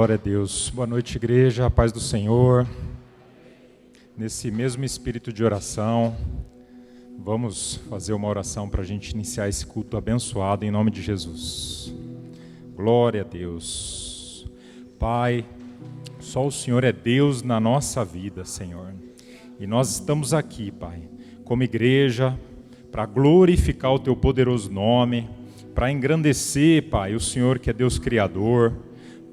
Glória a Deus. Boa noite, igreja, a paz do Senhor. Nesse mesmo espírito de oração, vamos fazer uma oração para a gente iniciar esse culto abençoado em nome de Jesus. Glória a Deus. Pai, só o Senhor é Deus na nossa vida, Senhor. E nós estamos aqui, Pai, como igreja, para glorificar o Teu poderoso nome, para engrandecer, Pai, o Senhor que é Deus Criador.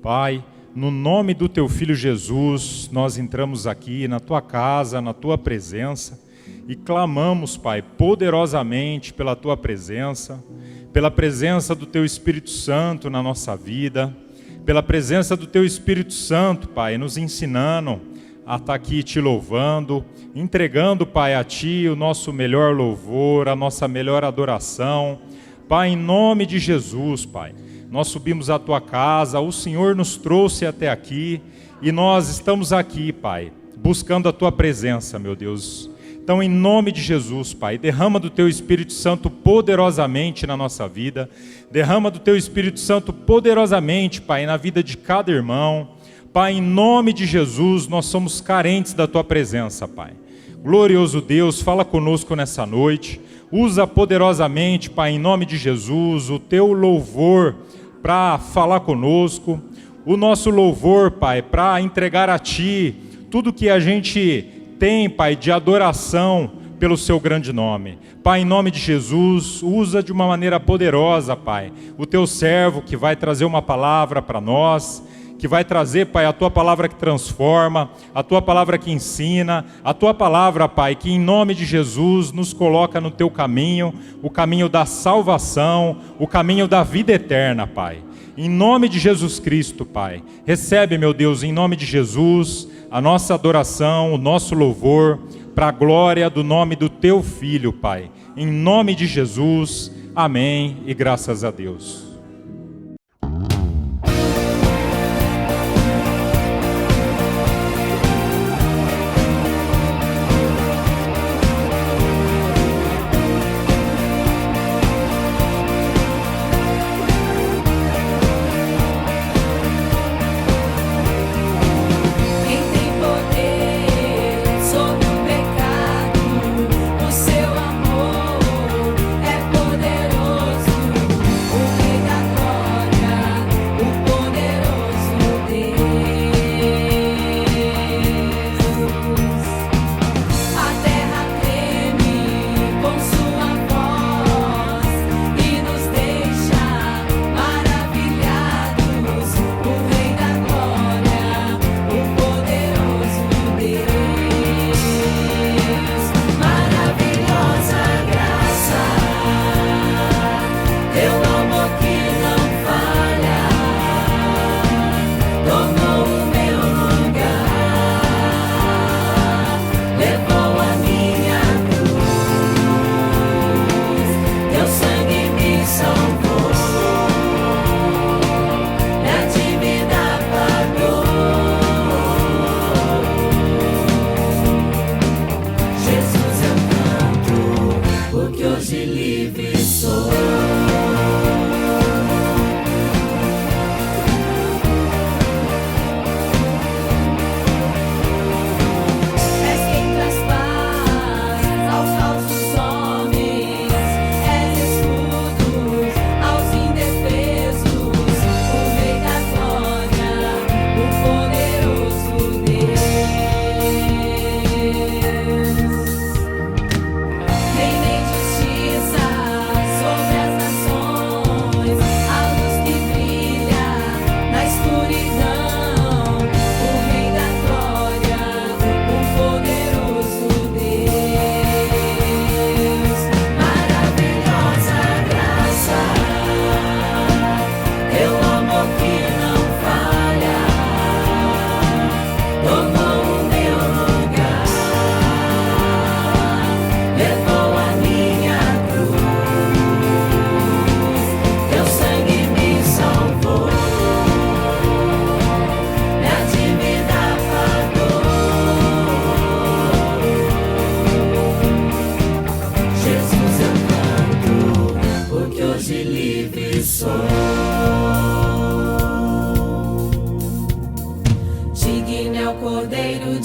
Pai, no nome do Teu Filho Jesus, nós entramos aqui na Tua casa, na Tua presença e clamamos, Pai, poderosamente pela Tua presença, pela presença do Teu Espírito Santo na nossa vida, pela presença do Teu Espírito Santo, Pai, nos ensinando a estar aqui Te louvando, entregando, Pai, a Ti o nosso melhor louvor, a nossa melhor adoração. Pai, em nome de Jesus, Pai, nós subimos à Tua casa, o Senhor nos trouxe até aqui e nós estamos aqui, Pai, buscando a Tua presença, meu Deus. Então, em nome de Jesus, Pai, derrama do Teu Espírito Santo poderosamente na nossa vida, derrama do Teu Espírito Santo poderosamente, Pai, na vida de cada irmão. Pai, em nome de Jesus, nós somos carentes da Tua presença, Pai. Glorioso Deus, fala conosco nessa noite, usa poderosamente, Pai, em nome de Jesus, o Teu louvor para falar conosco, o nosso louvor, Pai, para entregar a Ti tudo que a gente tem, Pai, de adoração pelo Seu grande nome. Pai, em nome de Jesus, usa de uma maneira poderosa, Pai, o Teu servo que vai trazer uma palavra para nós, que vai trazer, Pai, a Tua palavra que transforma, a Tua palavra que ensina, a Tua palavra, Pai, que em nome de Jesus nos coloca no Teu caminho, o caminho da salvação, o caminho da vida eterna, Pai. Em nome de Jesus Cristo, Pai, recebe, meu Deus, em nome de Jesus, a nossa adoração, o nosso louvor, para a glória do nome do Teu Filho, Pai. Em nome de Jesus, amém e graças a Deus.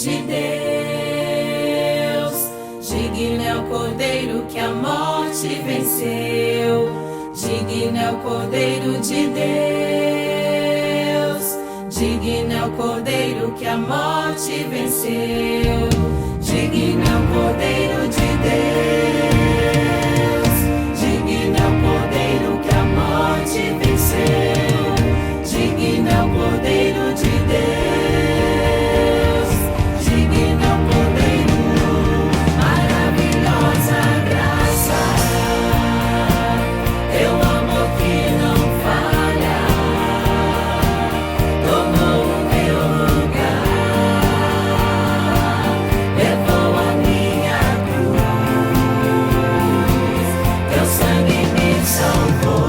de Deus. Digno é o Cordeiro que a morte venceu. Digno é o Cordeiro de Deus. Digno é o Cordeiro que a morte venceu. Digno é o Cordeiro de Deus. Digno é o Cordeiro que a morte venceu. Digno é o Cordeiro de Deus. Digno é o Cordeiro. Maravilhosa graça. Teu amor que não falha. Tomou o meu lugar. Levou a minha cruz. Teu sangue me salvou.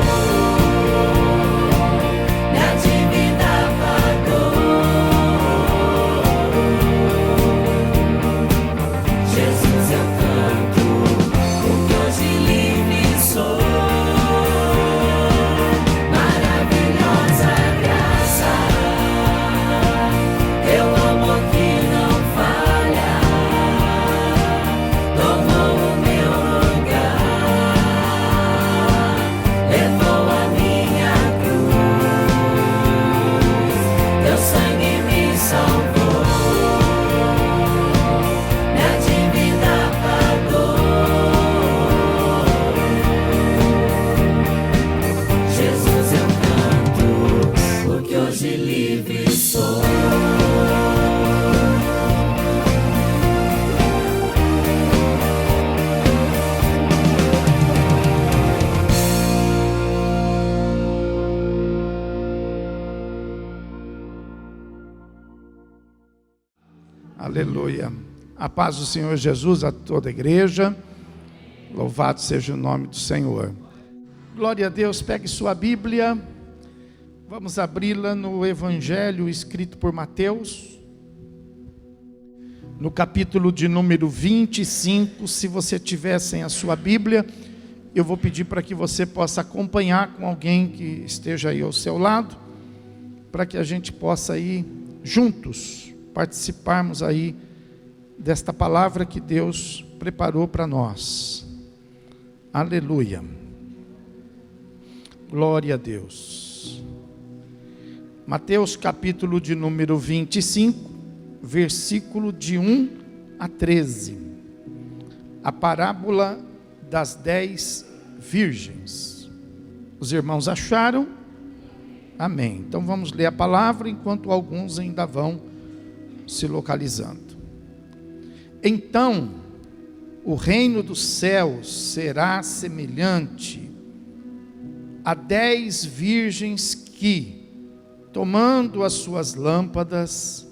Minha dívida pagou. Jesus, eu canto, porque hoje livre sou. Maravilhosa graça, teu amor que não falha, tomou o meu lugar, levou a minha cruz, teu sangue me salvou, minha dívida pagou. Jesus, eu canto, porque hoje livre sou. Aleluia. A paz do Senhor Jesus a toda a igreja. Louvado seja o nome do Senhor. Glória a Deus. Pegue sua Bíblia. Vamos abri-la no Evangelho escrito por Mateus, no capítulo de número 25. Se você tiver sem a sua Bíblia, eu vou pedir para que você possa acompanhar com alguém que esteja aí ao seu lado, para que a gente possa ir juntos, participarmos aí desta palavra que Deus preparou para nós. Aleluia. Glória a Deus. Mateus capítulo de número 25, versículo de 1 a 13. A parábola das 10 virgens. Os irmãos acharam? Amém. Então vamos ler a palavra enquanto alguns ainda vão se localizando. Então, o reino dos céus será semelhante a 10 virgens que, tomando as suas lâmpadas,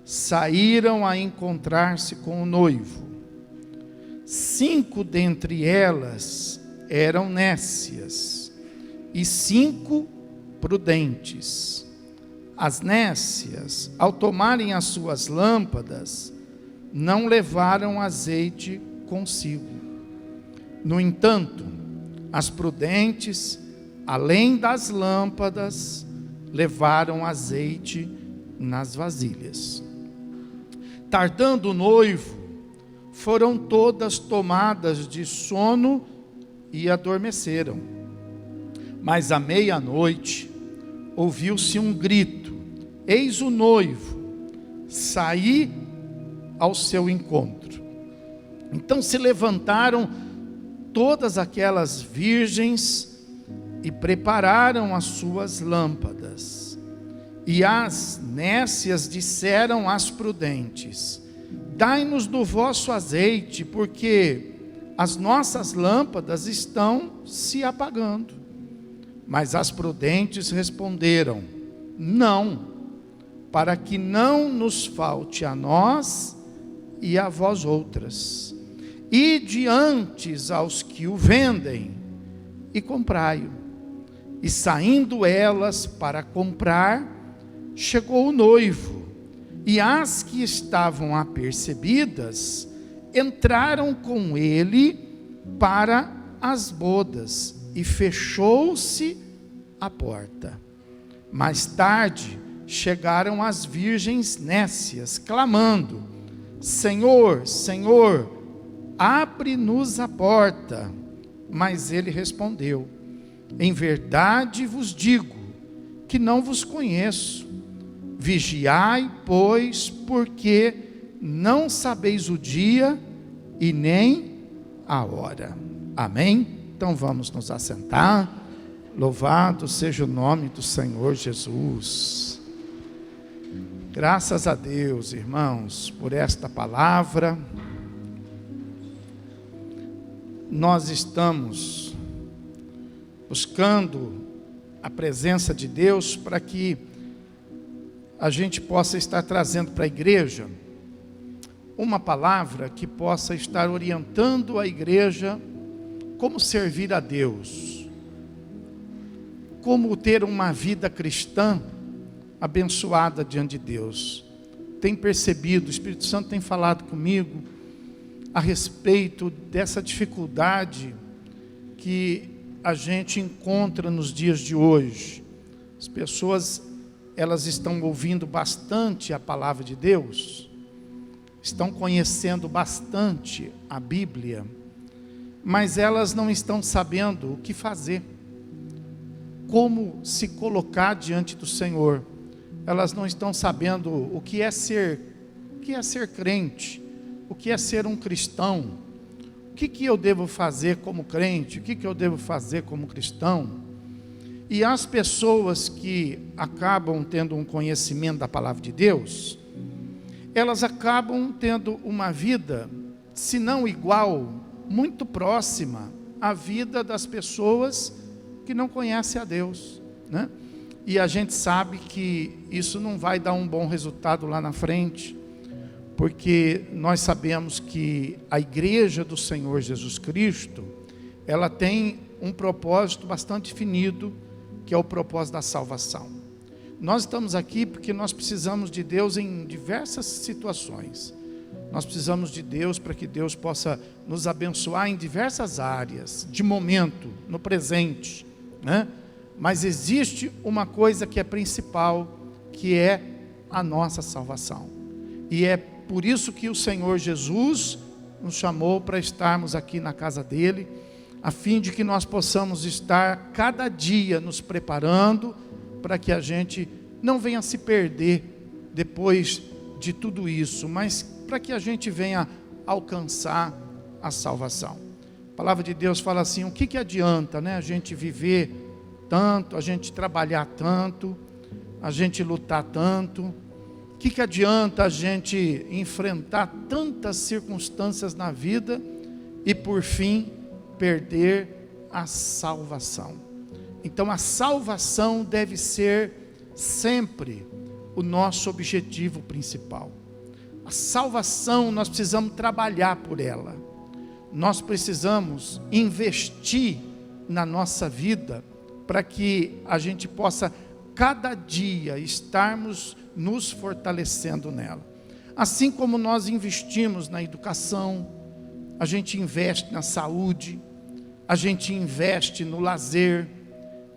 saíram a encontrar-se com o noivo. 5 dentre elas eram nécias e 5 prudentes. As nécias, ao tomarem as suas lâmpadas, não levaram azeite consigo. No entanto, as prudentes, além das lâmpadas, levaram azeite nas vasilhas. Tardando o noivo, foram todas tomadas de sono e adormeceram. Mas à meia-noite, ouviu-se um grito: eis o noivo, saí ao seu encontro. Então se levantaram todas aquelas virgens e prepararam as suas lâmpadas. E as nécias disseram às prudentes: dai-nos do vosso azeite, porque as nossas lâmpadas estão se apagando. Mas as prudentes responderam: não, para que não nos falte a nós e a vós outras. Ide antes aos que o vendem e comprai-o. E saindo elas para comprar, chegou o noivo, e as que estavam apercebidas entraram com ele para as bodas, e fechou-se a porta. Mais tarde chegaram as virgens nécias, clamando: Senhor, Senhor, abre-nos a porta. Mas ele respondeu: em verdade vos digo que não vos conheço. Vigiai, pois, porque não sabeis o dia e nem a hora. Amém? Então vamos nos assentar. Louvado seja o nome do Senhor Jesus. Graças a Deus, irmãos, por esta palavra. Nós estamos buscando a presença de Deus para que a gente possa estar trazendo para a igreja uma palavra que possa estar orientando a igreja como servir a Deus, como ter uma vida cristã abençoada diante de Deus. Tem percebido, o Espírito Santo tem falado comigo a respeito dessa dificuldade que a gente encontra nos dias de hoje. As pessoas, elas estão ouvindo bastante a palavra de Deus, estão conhecendo bastante a Bíblia, mas elas não estão sabendo o que fazer, como se colocar diante do Senhor. Elas não estão sabendo o que é ser crente, o que é ser um cristão, o que eu devo fazer como crente, o que eu devo fazer como cristão. E as pessoas que acabam tendo um conhecimento da palavra de Deus, elas acabam tendo uma vida, se não igual, muito próxima à vida das pessoas que não conhecem a Deus, né? E a gente sabe que isso não vai dar um bom resultado lá na frente, porque nós sabemos que a igreja do Senhor Jesus Cristo, ela tem um propósito bastante definido, que é o propósito da salvação. Nós estamos aqui porque nós precisamos de Deus em diversas situações. Nós precisamos de Deus para que Deus possa nos abençoar em diversas áreas, de momento, no presente, né? Mas existe uma coisa que é principal, que é a nossa salvação. E é por isso que o Senhor Jesus nos chamou para estarmos aqui na casa dele, a fim de que nós possamos estar cada dia nos preparando para que a gente não venha se perder depois de tudo isso, mas para que a gente venha alcançar a salvação. A palavra de Deus fala assim: o que adianta, né, a gente viver tanto, a gente trabalhar tanto, a gente lutar tanto? O que adianta a gente enfrentar tantas circunstâncias na vida e por fim perder a salvação? Então a salvação deve ser sempre o nosso objetivo principal. A salvação, nós precisamos trabalhar por ela, nós precisamos investir na nossa vida para que a gente possa cada dia estarmos nos fortalecendo nela. Assim como nós investimos na educação, a gente investe na saúde, a gente investe no lazer,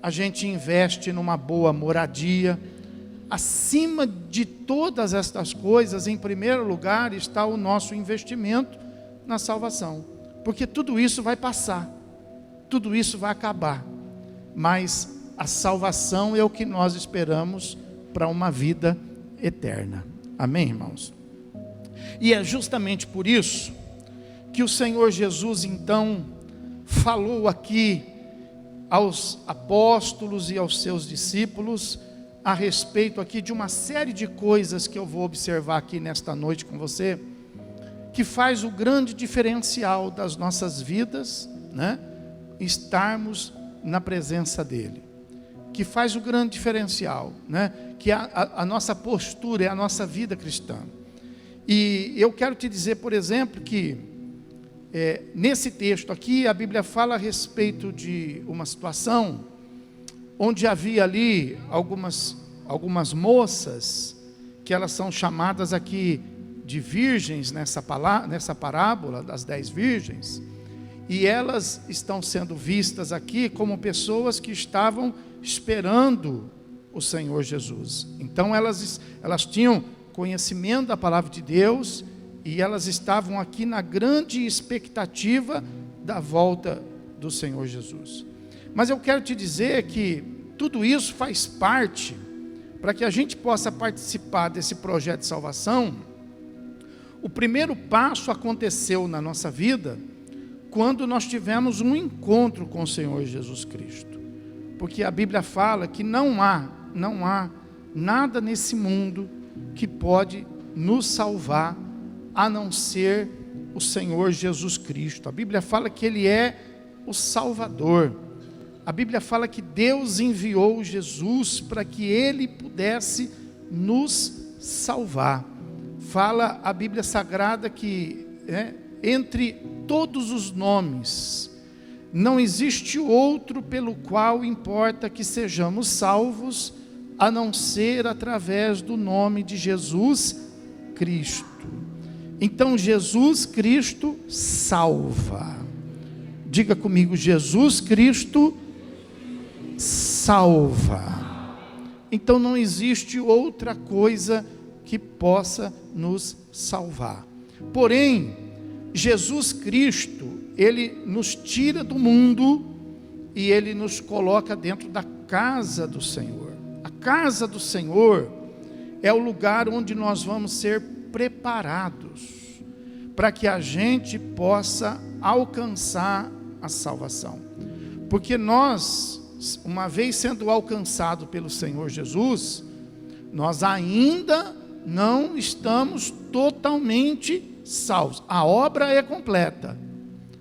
a gente investe numa boa moradia. Acima de todas estas coisas, em primeiro lugar, está o nosso investimento na salvação, porque tudo isso vai passar, tudo isso vai acabar, mas a salvação é o que nós esperamos para uma vida eterna. Amém, irmãos? E é justamente por isso que o Senhor Jesus então falou aqui aos apóstolos e aos seus discípulos a respeito aqui de uma série de coisas que eu vou observar aqui nesta noite com você, que faz o grande diferencial das nossas vidas, né? Estarmos na presença dele, que faz o grande diferencial, né? Que a nossa postura é a nossa vida cristã. E eu quero te dizer, por exemplo, que nesse texto aqui, a Bíblia fala a respeito de uma situação onde havia ali algumas moças, que elas são chamadas aqui de virgens nessa parábola das 10 virgens, e elas estão sendo vistas aqui como pessoas que estavam esperando o Senhor Jesus. Então elas tinham conhecimento da palavra de Deus e elas estavam aqui na grande expectativa da volta do Senhor Jesus. Mas eu quero te dizer que tudo isso faz parte, para que a gente possa participar desse projeto de salvação. O primeiro passo aconteceu na nossa vida quando nós tivemos um encontro com o Senhor Jesus Cristo. Porque a Bíblia fala que não há nada nesse mundo que pode nos salvar a não ser o Senhor Jesus Cristo. A Bíblia fala que Ele é o Salvador. A Bíblia fala que Deus enviou Jesus para que Ele pudesse nos salvar. Fala a Bíblia Sagrada que entre todos os nomes, não existe outro pelo qual importa que sejamos salvos, a não ser através do nome de Jesus Cristo. Então Jesus Cristo salva. Diga comigo, Jesus Cristo salva. Então não existe outra coisa que possa nos salvar. Porém, Jesus Cristo, Ele nos tira do mundo e Ele nos coloca dentro da casa do Senhor. A casa do Senhor é o lugar onde nós vamos ser preparados para que a gente possa alcançar a salvação. Porque nós, uma vez sendo alcançado pelo Senhor Jesus, nós ainda não estamos totalmente salvos. A obra é completa.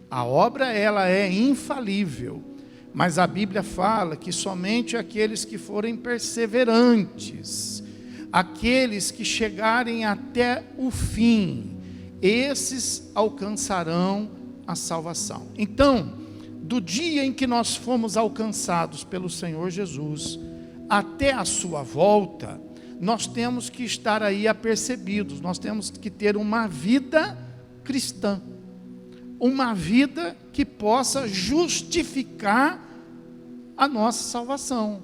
A obra ela é infalível. Mas a Bíblia fala que somente aqueles que forem perseverantes, aqueles que chegarem até o fim, esses alcançarão a salvação. Então, do dia em que nós fomos alcançados pelo Senhor Jesus, até a sua volta, nós temos que estar aí apercebidos, nós temos que ter uma vida cristã, uma vida que possa justificar a nossa salvação,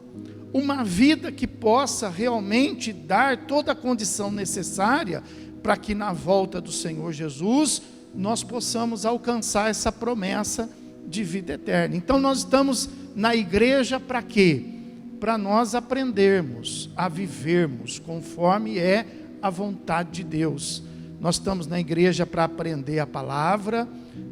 uma vida que possa realmente dar toda a condição necessária para que na volta do Senhor Jesus nós possamos alcançar essa promessa de vida eterna. Então nós estamos na igreja para quê? Para nós aprendermos a vivermos conforme é a vontade de Deus. Nós estamos na igreja para aprender a palavra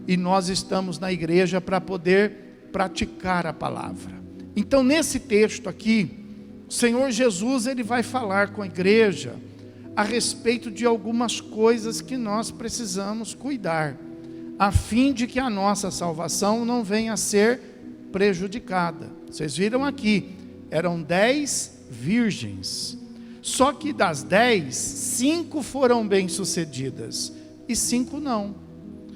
e nós estamos na igreja para poder praticar a palavra. Então nesse texto aqui, o Senhor Jesus ele vai falar com a igreja a respeito de algumas coisas que nós precisamos cuidar, a fim de que a nossa salvação não venha a ser prejudicada. Vocês viram aqui, eram 10 virgens, só que das 10, 5 foram bem-sucedidas e 5 não.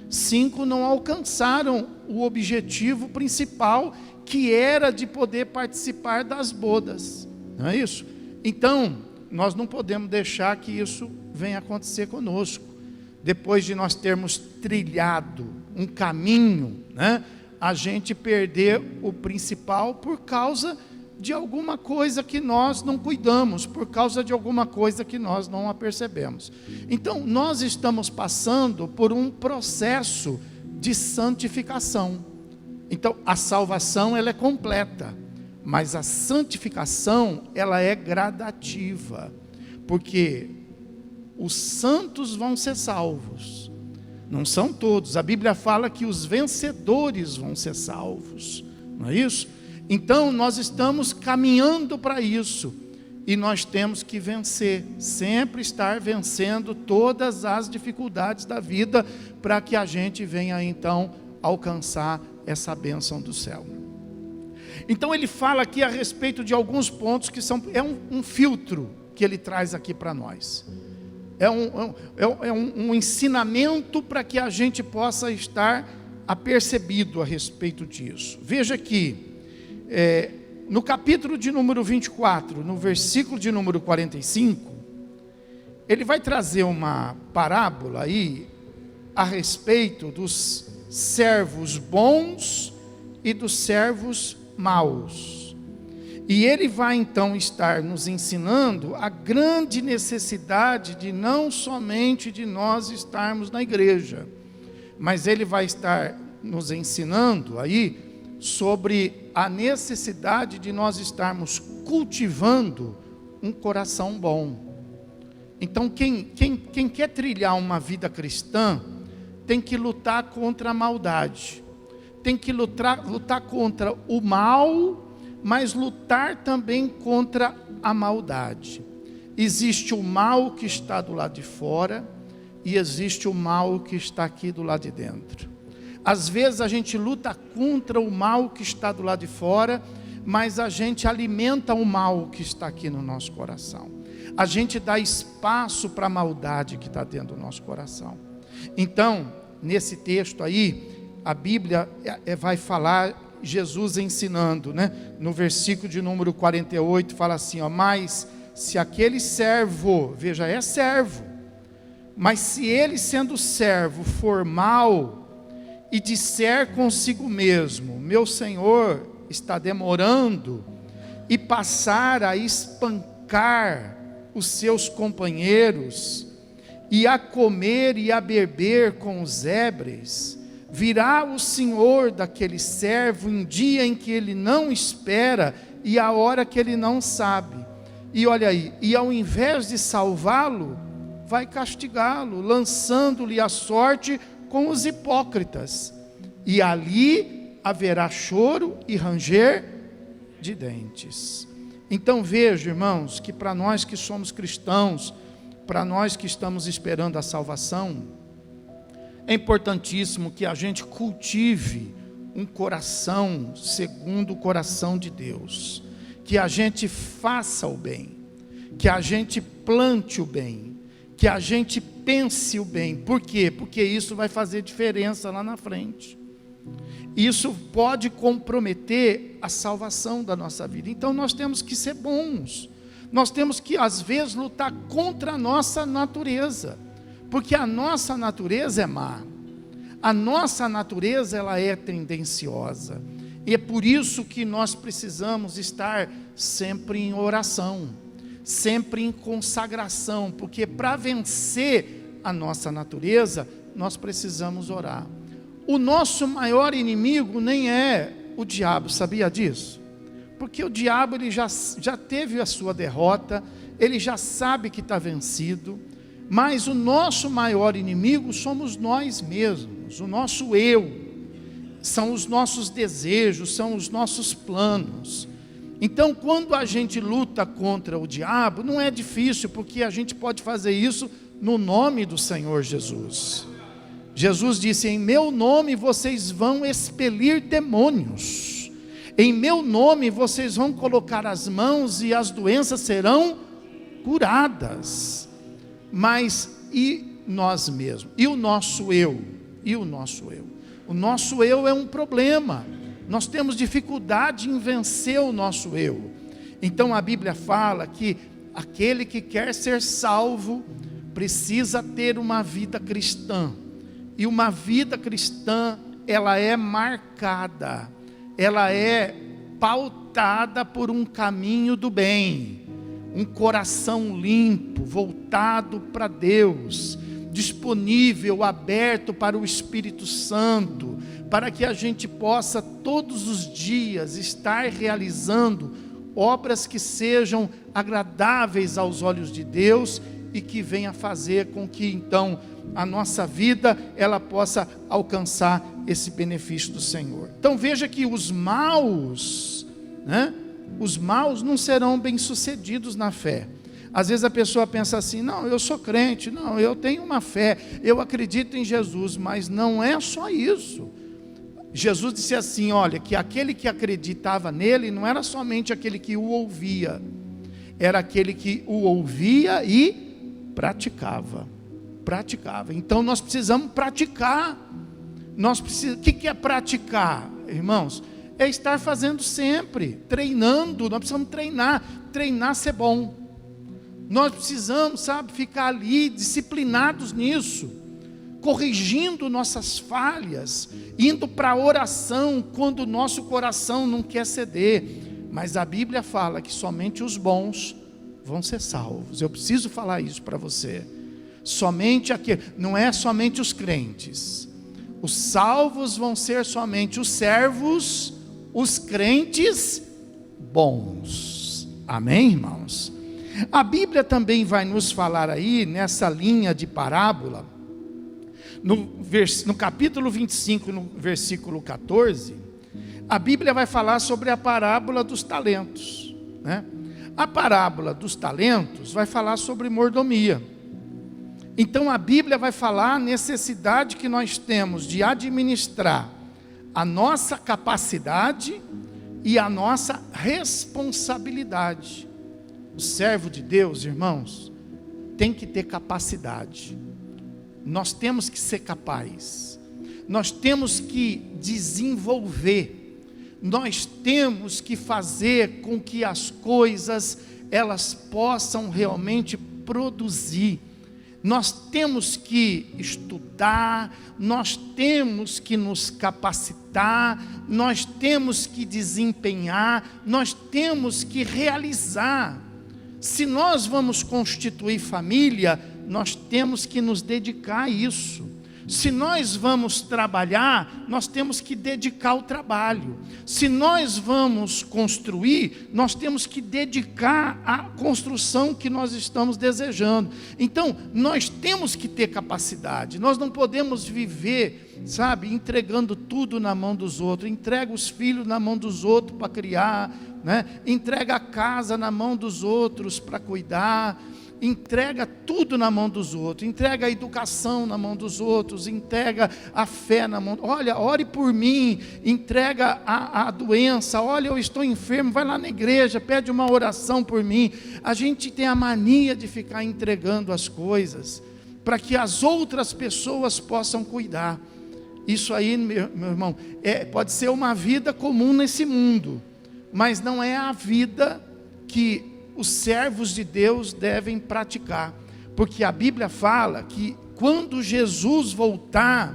5 não alcançaram o objetivo principal, que era de poder participar das bodas, não é isso? Então, nós não podemos deixar que isso venha acontecer conosco. Depois de nós termos trilhado um caminho, a gente perder o principal por causa de alguma coisa que nós não cuidamos, por causa de alguma coisa que nós não apercebemos. Então, nós estamos passando por um processo de santificação. Então, a salvação ela é completa, mas a santificação ela é gradativa, porque os santos vão ser salvos, não são todos. A Bíblia fala que os vencedores vão ser salvos, não é isso? Então nós estamos caminhando para isso, e nós temos que vencer, sempre estar vencendo todas as dificuldades da vida, para que a gente venha então alcançar essa bênção do céu. Então ele fala aqui a respeito de alguns pontos que são, um filtro que ele traz aqui para nós. É um ensinamento para que a gente possa estar apercebido a respeito disso. Veja aqui, no capítulo de número 24, no versículo de número 45, ele vai trazer uma parábola aí a respeito dos servos bons e dos servos maus. E ele vai então estar nos ensinando a grande necessidade de não somente de nós estarmos na igreja, mas ele vai estar nos ensinando aí sobre a necessidade de nós estarmos cultivando um coração bom. Então quem quer trilhar uma vida cristã tem que lutar contra a maldade, tem que lutar contra o mal, mas lutar também contra a maldade. Existe o mal que está do lado de fora e existe o mal que está aqui do lado de dentro. Às vezes a gente luta contra o mal que está do lado de fora, mas a gente alimenta o mal que está aqui no nosso coração. A gente dá espaço para a maldade que está dentro do nosso coração. Então, nesse texto aí, a Bíblia vai falar, Jesus ensinando, né? No versículo de número 48, fala assim, ó, mas se aquele servo, veja, é servo, mas se ele sendo servo for mau e disser consigo mesmo, meu senhor está demorando, e passar a espancar os seus companheiros, e a comer e a beber com os ébreis, virá o senhor daquele servo em dia em que ele não espera e a hora que ele não sabe. E olha aí, e ao invés de salvá-lo, vai castigá-lo, lançando-lhe a sorte com os hipócritas. E ali haverá choro e ranger de dentes. Então veja, irmãos, que para nós que somos cristãos, para nós que estamos esperando a salvação, é importantíssimo que a gente cultive um coração segundo o coração de Deus, que a gente faça o bem, que a gente plante o bem, que a gente pense o bem. Por quê? Porque isso vai fazer diferença lá na frente. Isso pode comprometer a salvação da nossa vida. Então nós temos que ser bons, nós temos que às vezes lutar contra a nossa natureza, porque a nossa natureza é má, a nossa natureza ela é tendenciosa, e é por isso que nós precisamos estar sempre em oração, sempre em consagração, porque para vencer a nossa natureza, nós precisamos orar. O nosso maior inimigo nem é o diabo, sabia disso? Porque o diabo ele já teve a sua derrota, ele já sabe que está vencido, mas o nosso maior inimigo somos nós mesmos, o nosso eu, são os nossos desejos, são os nossos planos. Então quando a gente luta contra o diabo, não é difícil, porque a gente pode fazer isso no nome do Senhor Jesus. Jesus disse, em meu nome vocês vão expelir demônios, em meu nome vocês vão colocar as mãos e as doenças serão curadas. Mas e nós mesmos? E o nosso eu? E o nosso eu? O nosso eu é um problema, nós temos dificuldade em vencer o nosso eu. Então a Bíblia fala que aquele que quer ser salvo precisa ter uma vida cristã. E uma vida cristã, ela é marcada, ela é pautada por um caminho do bem, um coração limpo, voltado para Deus, disponível, aberto para o Espírito Santo, para que a gente possa todos os dias estar realizando obras que sejam agradáveis aos olhos de Deus e que venha fazer com que então a nossa vida ela possa alcançar esse benefício do Senhor. Então veja que os maus, né? Os maus não serão bem-sucedidos na fé. Às vezes a pessoa pensa assim, não, eu sou crente, não, eu tenho uma fé, eu acredito em Jesus, mas não é só isso. Jesus disse assim, olha, que aquele que acreditava nele não era somente aquele que o ouvia, era aquele que o ouvia e praticava. Então nós precisamos praticar. O que é praticar, irmãos? É estar fazendo sempre, treinando. Nós precisamos treinar ser bom. Nós precisamos, ficar ali disciplinados nisso, corrigindo nossas falhas, indo para a oração quando o nosso coração não quer ceder, mas a Bíblia fala que somente os bons vão ser salvos. Eu preciso falar isso para você. Somente aquele, não é somente os crentes. Os salvos vão ser somente os servos, os crentes bons. Amém, irmãos? A Bíblia também vai nos falar aí, nessa linha de parábola, no capítulo 25, no versículo 14, a Bíblia vai falar sobre a parábola dos talentos, né? A parábola dos talentos vai falar sobre mordomia. Então a Bíblia vai falar a necessidade que nós temos de administrar a nossa capacidade e a nossa responsabilidade. O servo de Deus, irmãos, tem que ter capacidade. Nós temos que ser capazes. Nós temos que desenvolver. Nós temos que fazer com que as coisas elas possam realmente produzir. Nós temos que estudar, nós temos que nos capacitar, nós temos que desempenhar, nós temos que realizar. Se nós vamos constituir família, nós temos que nos dedicar a isso. Se nós vamos trabalhar, nós temos que dedicar ao trabalho. Se nós vamos construir, nós temos que dedicar à construção que nós estamos desejando. Então, nós temos que ter capacidade. Nós não podemos viver, sabe, entregando tudo na mão dos outros. Entrega os filhos na mão dos outros para criar, né? Entrega a casa na mão dos outros para cuidar. Entrega tudo na mão dos outros, entrega a educação na mão dos outros, entrega a fé na mão, olha, ore por mim, entrega a doença, olha, eu estou enfermo, vai lá na igreja, pede uma oração por mim. A gente tem a mania de ficar entregando as coisas, para que as outras pessoas possam cuidar. Isso aí, meu irmão, pode ser uma vida comum nesse mundo, mas não é a vida que os servos de Deus devem praticar, porque a Bíblia fala que quando Jesus voltar,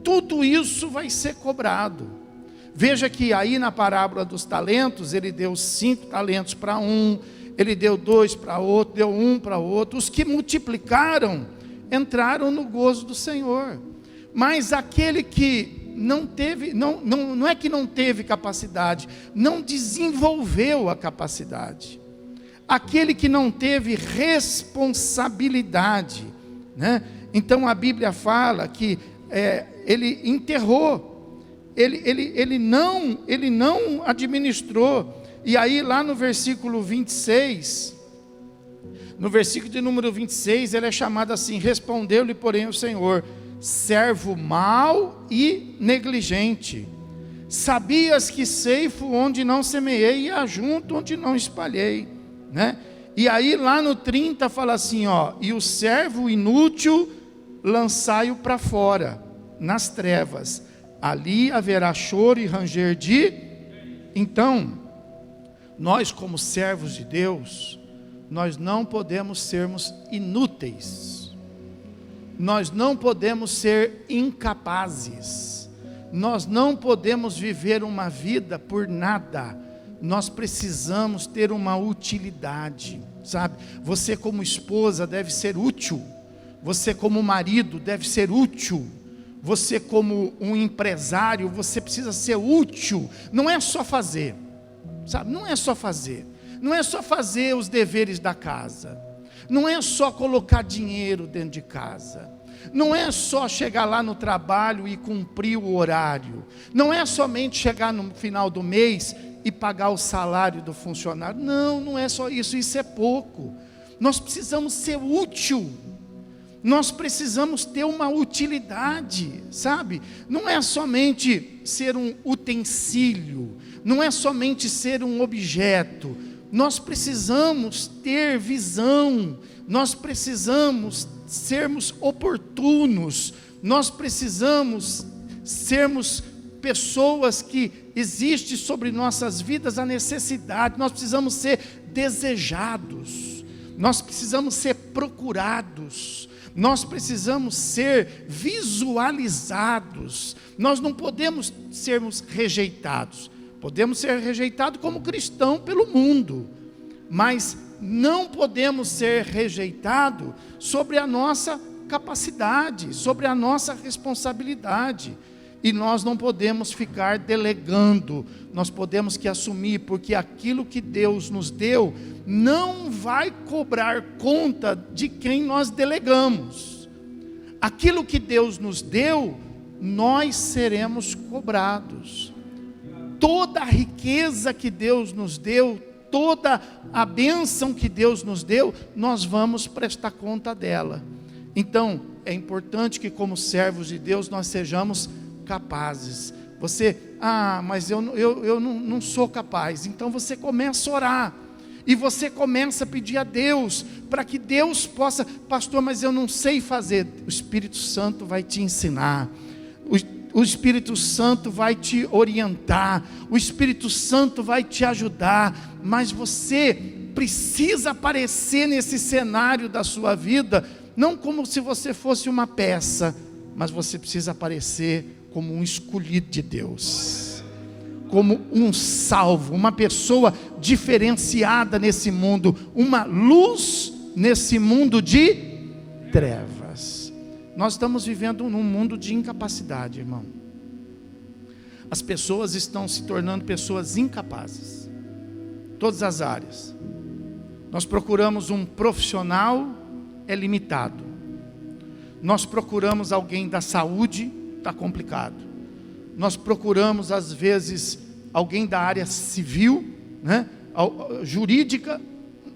tudo isso vai ser cobrado. Veja que aí na parábola dos talentos, ele deu 5 talentos para um, ele deu 2 para outro, deu 1 para outro. Os que multiplicaram, entraram no gozo do Senhor. Mas aquele que não teve, não é que não teve capacidade, não desenvolveu a capacidade. Aquele que não teve responsabilidade, né? Então a Bíblia fala que ele enterrou, ele não administrou. E aí lá no versículo 26, no versículo de número 26, ele é chamado assim: respondeu-lhe porém o Senhor, servo mau e negligente, sabias que ceifo onde não semeei e ajunto onde não espalhei, né? E aí lá no 30 fala assim, ó: e o servo inútil lançai-o para fora, nas trevas, ali haverá choro e ranger de... Então, nós como servos de Deus, nós não podemos sermos inúteis, nós não podemos ser incapazes, nós não podemos viver uma vida por nada. Nós precisamos ter uma utilidade, sabe? Você como esposa deve ser útil, você como marido deve ser útil, você como um empresário, você precisa ser útil. Não é só fazer, sabe? Não é só fazer, não é só fazer os deveres da casa, não é só colocar dinheiro dentro de casa, não é só chegar lá no trabalho e cumprir o horário, não é somente chegar no final do mês e pagar o salário do funcionário. Não é só isso, isso é pouco. Nós precisamos ser útil, nós precisamos ter uma utilidade, sabe? Não é somente ser um utensílio, não é somente ser um objeto. Nós precisamos ter visão, nós precisamos sermos oportunos, nós precisamos sermos pessoas que existe sobre nossas vidas a necessidade, nós precisamos ser desejados, nós precisamos ser procurados, nós precisamos ser visualizados, nós não podemos sermos rejeitados, Podemos ser rejeitados como cristão pelo mundo, mas não podemos ser rejeitados sobre a nossa capacidade, sobre a nossa responsabilidade. E nós não podemos ficar delegando, nós podemos que assumir, porque aquilo que Deus nos deu não vai cobrar conta de quem nós delegamos. Aquilo que Deus nos deu, nós seremos cobrados. Toda a riqueza que Deus nos deu, toda a bênção que Deus nos deu, nós vamos prestar conta dela. Então, é importante que como servos de Deus nós sejamos capazes. Você, mas eu não sou capaz. Então você começa a orar. E você começa a pedir a Deus, para que Deus possa, pastor, mas eu não sei fazer. O Espírito Santo vai te ensinar. O Espírito Santo vai te orientar. O Espírito Santo vai te ajudar. Mas você precisa aparecer nesse cenário da sua vida, não como se você fosse uma peça, mas você precisa aparecer como um escolhido de Deus, como um salvo, uma pessoa diferenciada nesse mundo, uma luz nesse mundo de trevas. Nós estamos vivendo num mundo de incapacidade, irmão. As pessoas estão se tornando pessoas incapazes, todas as áreas. Nós procuramos um profissional, é limitado. Nós procuramos alguém da saúde, está complicado. Nós procuramos às vezes alguém da área civil, né? Jurídica,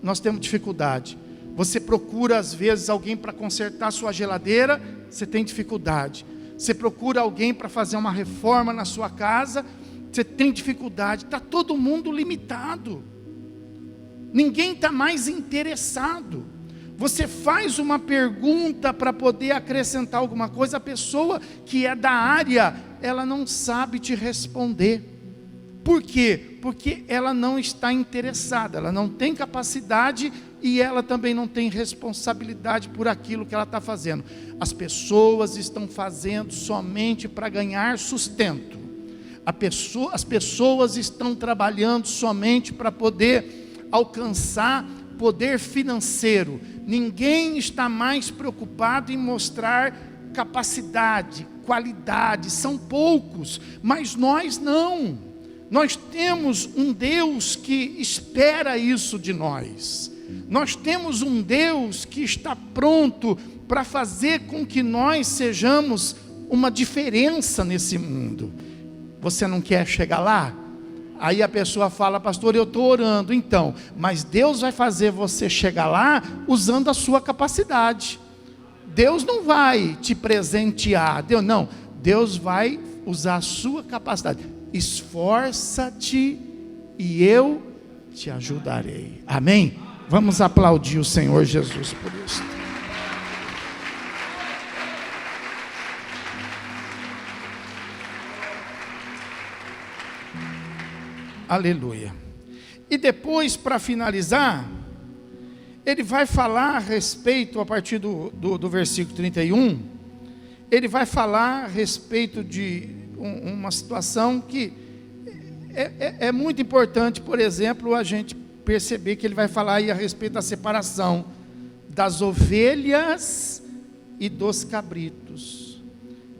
nós temos dificuldade. Você procura às vezes alguém para consertar sua geladeira, você tem dificuldade. Você procura alguém para fazer uma reforma na sua casa, você tem dificuldade. Está todo mundo limitado. Ninguém está mais interessado. Você faz uma pergunta para poder acrescentar alguma coisa, a pessoa que é da área, ela não sabe te responder. Por quê? Porque ela não está interessada, ela não tem capacidade e ela também não tem responsabilidade por aquilo que ela está fazendo. As pessoas estão fazendo somente para ganhar sustento. As pessoas estão trabalhando somente para poder alcançar poder financeiro. Ninguém está mais preocupado em mostrar capacidade, qualidade. São poucos, mas nós não. Nós temos um Deus que espera isso de nós. Nós temos um Deus que está pronto para fazer com que nós sejamos uma diferença nesse mundo. Você não quer chegar lá? Aí a pessoa fala, pastor, eu estou orando. Então, mas Deus vai fazer você chegar lá usando a sua capacidade. Deus não vai te presentear. Deus vai usar a sua capacidade. Esforça-te e eu te ajudarei. Amém? Vamos aplaudir o Senhor Jesus por isso. Aleluia. E depois, para finalizar, ele vai falar a respeito, a partir do versículo 31, ele vai falar a respeito de uma situação que é muito importante. Por exemplo, a gente perceber que ele vai falar aí a respeito da separação das ovelhas e dos cabritos.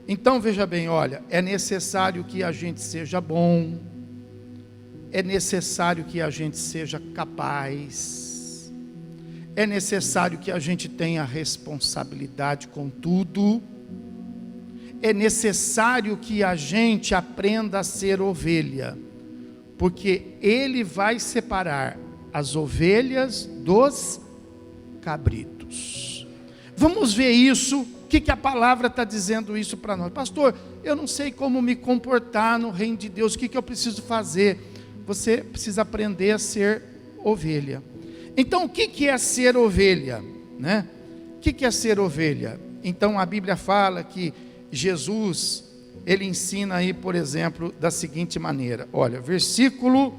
Então veja bem, olha, é necessário que a gente seja bom, é necessário que a gente seja capaz, é necessário que a gente tenha responsabilidade com tudo, é necessário que a gente aprenda a ser ovelha, porque ele vai separar as ovelhas dos cabritos. Vamos ver isso, o que a palavra está dizendo isso para nós. Pastor, eu não sei como me comportar no reino de Deus, o que eu preciso fazer? Você precisa aprender a ser ovelha. Então, o que é ser ovelha? Né? O que é ser ovelha? Então, a Bíblia fala que Jesus, ele ensina aí, por exemplo, da seguinte maneira. Olha, versículo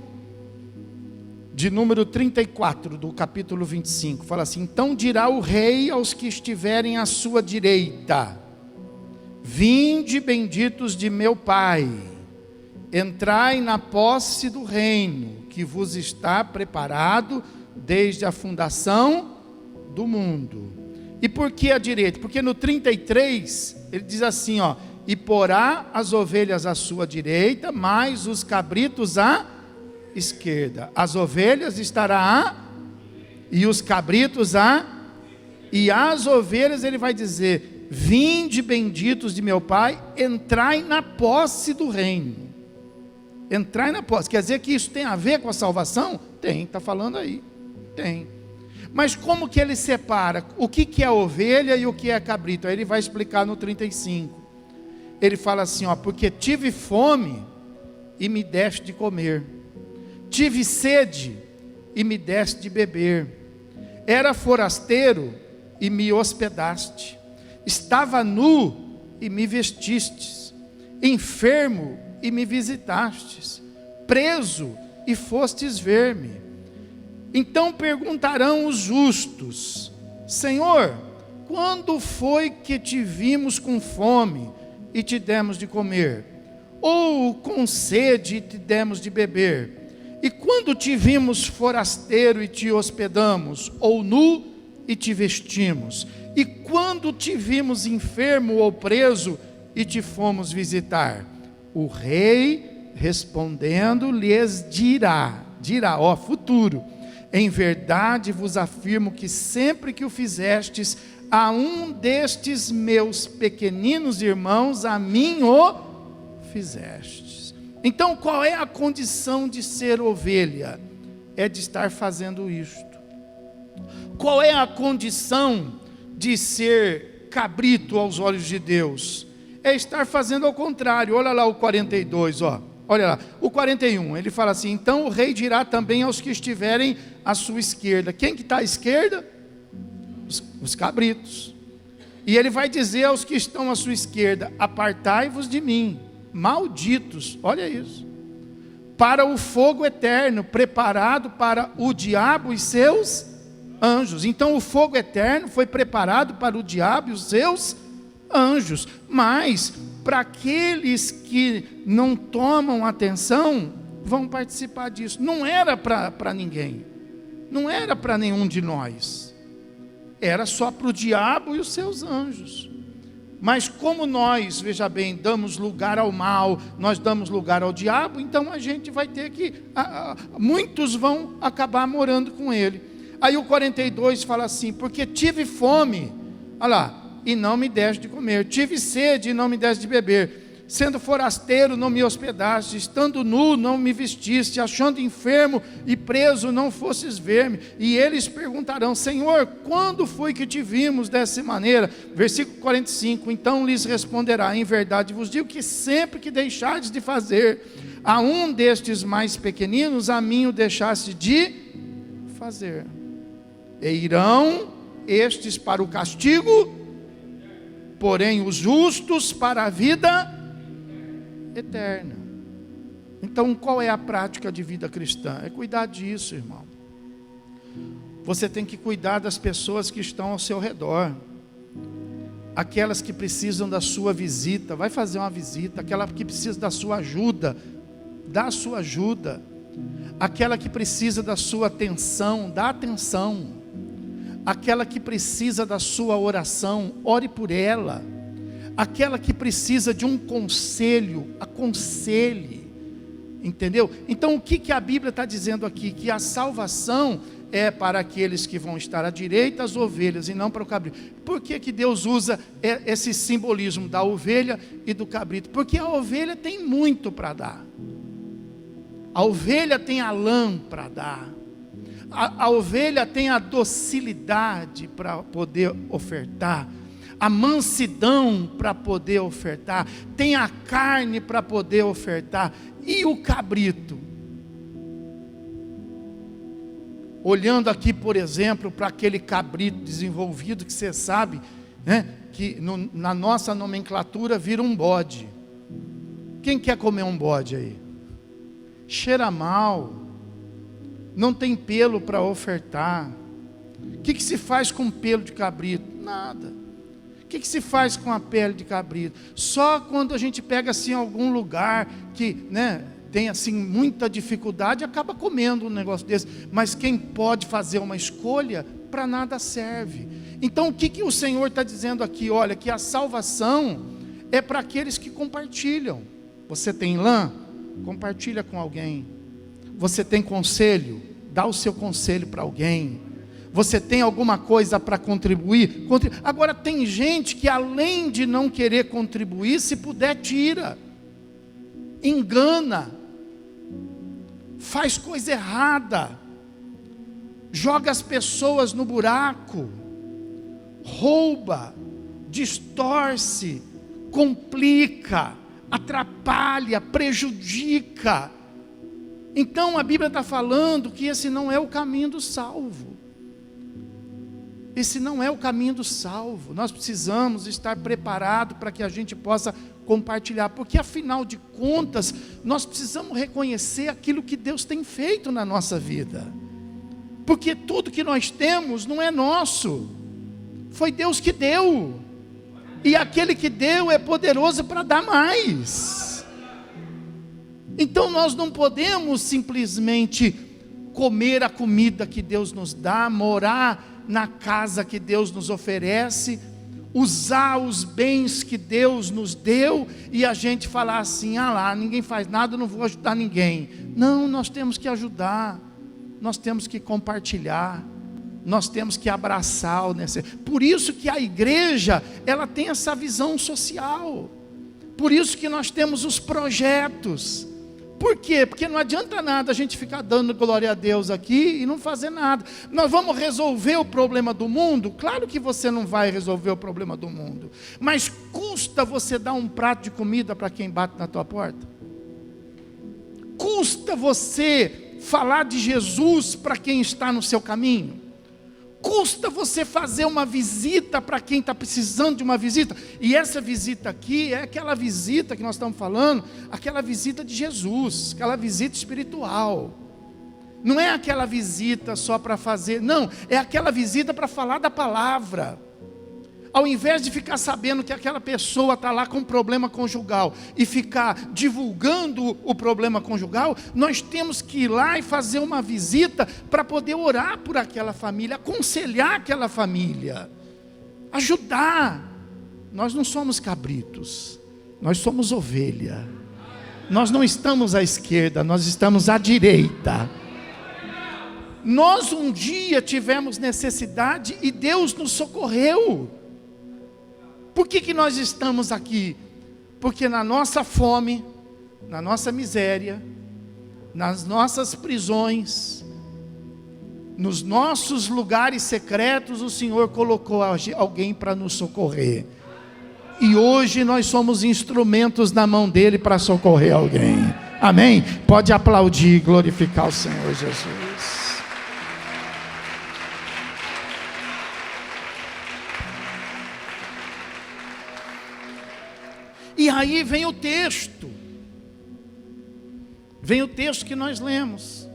de número 34, do capítulo 25, fala assim: então dirá o rei aos que estiverem à sua direita: vinde benditos de meu Pai, entrai na posse do reino que vos está preparado desde a fundação do mundo. E por que a direita? Porque no 33 ele diz assim, ó: e porá as ovelhas à sua direita, mas os cabritos à esquerda. As ovelhas estará e os cabritos e as ovelhas ele vai dizer: vinde benditos de meu Pai, entrai na posse do reino. Entrai na posse, quer dizer que isso tem a ver com a salvação? Tem, está falando aí, tem. Mas como que ele separa o que é ovelha e o que é cabrito? Aí ele vai explicar no 35. Ele fala assim, ó: porque tive fome e me deste de comer, tive sede e me deste de beber, era forasteiro e me hospedaste, estava nu e me vestistes, enfermo e me visitastes, preso e fostes ver-me. Então perguntarão os justos: Senhor, quando foi que te vimos com fome e te demos de comer, ou com sede e te demos de beber? E quando te vimos forasteiro e te hospedamos, ou nu e te vestimos? E quando te vimos enfermo ou preso e te fomos visitar? O rei respondendo lhes dirá, ó, futuro: em verdade vos afirmo que sempre que o fizestes a um destes meus pequeninos irmãos, a mim o fizestes. Então qual é a condição de ser ovelha? É de estar fazendo isto. Qual é a condição de ser cabrito aos olhos de Deus? É estar fazendo ao contrário. Olha lá o 42, ó. Olha lá, o 41, ele fala assim: então o rei dirá também aos que estiverem à sua esquerda. Quem que está à esquerda? Os cabritos. E ele vai dizer aos que estão à sua esquerda: apartai-vos de mim, malditos, olha isso, para o fogo eterno, preparado para o diabo e seus anjos. Então o fogo eterno foi preparado para o diabo e os seus anjos, mas para aqueles que não tomam atenção, vão participar disso. Não era para ninguém, não era para nenhum de nós, era só para o diabo e os seus anjos. Mas como nós, veja bem, damos lugar ao mal, nós damos lugar ao diabo, então a gente vai ter que, muitos vão acabar morando com ele. Aí o 42 fala assim: porque tive fome, olha lá, e não me deste de comer, tive sede e não me deste de beber, sendo forasteiro não me hospedaste, estando nu não me vestiste, achando enfermo e preso não fostes ver-me. E eles perguntarão: Senhor, quando foi que te vimos dessa maneira? Versículo 45, então lhes responderá: em verdade vos digo que sempre que deixardes de fazer a um destes mais pequeninos, a mim o deixaste de fazer. E irão estes para o castigo, porém os justos para a vida eterna. Então qual é a prática de vida cristã? É cuidar disso, irmão. Você tem que cuidar das pessoas que estão ao seu redor, aquelas que precisam da sua visita, vai fazer uma visita. Aquela que precisa da sua ajuda, dá a sua ajuda. Aquela que precisa da sua atenção, dá atenção. Aquela que precisa da sua oração, ore por ela. Aquela que precisa de um conselho, aconselhe. Entendeu? Então o que a Bíblia está dizendo aqui? Que a salvação é para aqueles que vão estar à direita, as ovelhas, e não para o cabrito. Por que Deus usa esse simbolismo da ovelha e do cabrito? Porque a ovelha tem muito para dar. A ovelha tem a lã para dar. A ovelha tem a docilidade para poder ofertar, a mansidão para poder ofertar, tem a carne para poder ofertar. E o cabrito? Olhando aqui, por exemplo, para aquele cabrito desenvolvido que você sabe, né, que na nossa nomenclatura vira um bode. Quem quer comer um bode aí? Cheira mal, não tem pelo para ofertar. O que se faz com pelo de cabrito? Nada. O que se faz com a pele de cabrito? Só quando a gente pega assim algum lugar que, né, tem assim muita dificuldade, acaba comendo um negócio desse. Mas quem pode fazer uma escolha, para nada serve. Então o que o Senhor está dizendo aqui? Olha, que a salvação é para aqueles que compartilham. Você tem lã? Compartilha com alguém. Você tem conselho? Dá o seu conselho para alguém. Você tem alguma coisa para contribuir? Agora tem gente que além de não querer contribuir, se puder tira, engana, faz coisa errada, joga as pessoas no buraco, rouba, distorce, complica, atrapalha, prejudica. Então a Bíblia está falando que esse não é o caminho do salvo. Esse não é o caminho do salvo. Nós precisamos estar preparados para que a gente possa compartilhar, porque afinal de contas, nós precisamos reconhecer aquilo que Deus tem feito na nossa vida, porque tudo que nós temos não é nosso, foi Deus que deu, e aquele que deu é poderoso para dar mais. Então nós não podemos simplesmente comer a comida que Deus nos dá, morar na casa que Deus nos oferece, usar os bens que Deus nos deu, e a gente falar assim, ah lá, ninguém faz nada, eu não vou ajudar ninguém. Não, nós temos que ajudar, nós temos que compartilhar, nós temos que abraçar. Por isso que a igreja, ela tem essa visão social, por isso que nós temos os projetos. Por quê? Porque não adianta nada a gente ficar dando glória a Deus aqui e não fazer nada. Nós vamos resolver o problema do mundo? Claro que você não vai resolver o problema do mundo, mas custa você dar um prato de comida para quem bate na tua porta? Custa você falar de Jesus para quem está no seu caminho? Custa você fazer uma visita para quem está precisando de uma visita? E essa visita aqui é aquela visita que nós estamos falando, aquela visita de Jesus, aquela visita espiritual. Não é aquela visita só para fazer, não, é aquela visita para falar da palavra. Ao invés de ficar sabendo que aquela pessoa está lá com problema conjugal e ficar divulgando o problema conjugal, nós temos que ir lá e fazer uma visita para poder orar por aquela família, aconselhar aquela família, ajudar. Nós não somos cabritos, nós somos ovelha. Nós não estamos à esquerda, nós estamos à direita. Nós um dia tivemos necessidade e Deus nos socorreu. Por que nós estamos aqui? Porque na nossa fome, na nossa miséria, nas nossas prisões, nos nossos lugares secretos, o Senhor colocou alguém para nos socorrer. E hoje nós somos instrumentos na mão dele para socorrer alguém. Amém? Pode aplaudir e glorificar o Senhor Jesus. E aí vem o texto que nós lemos,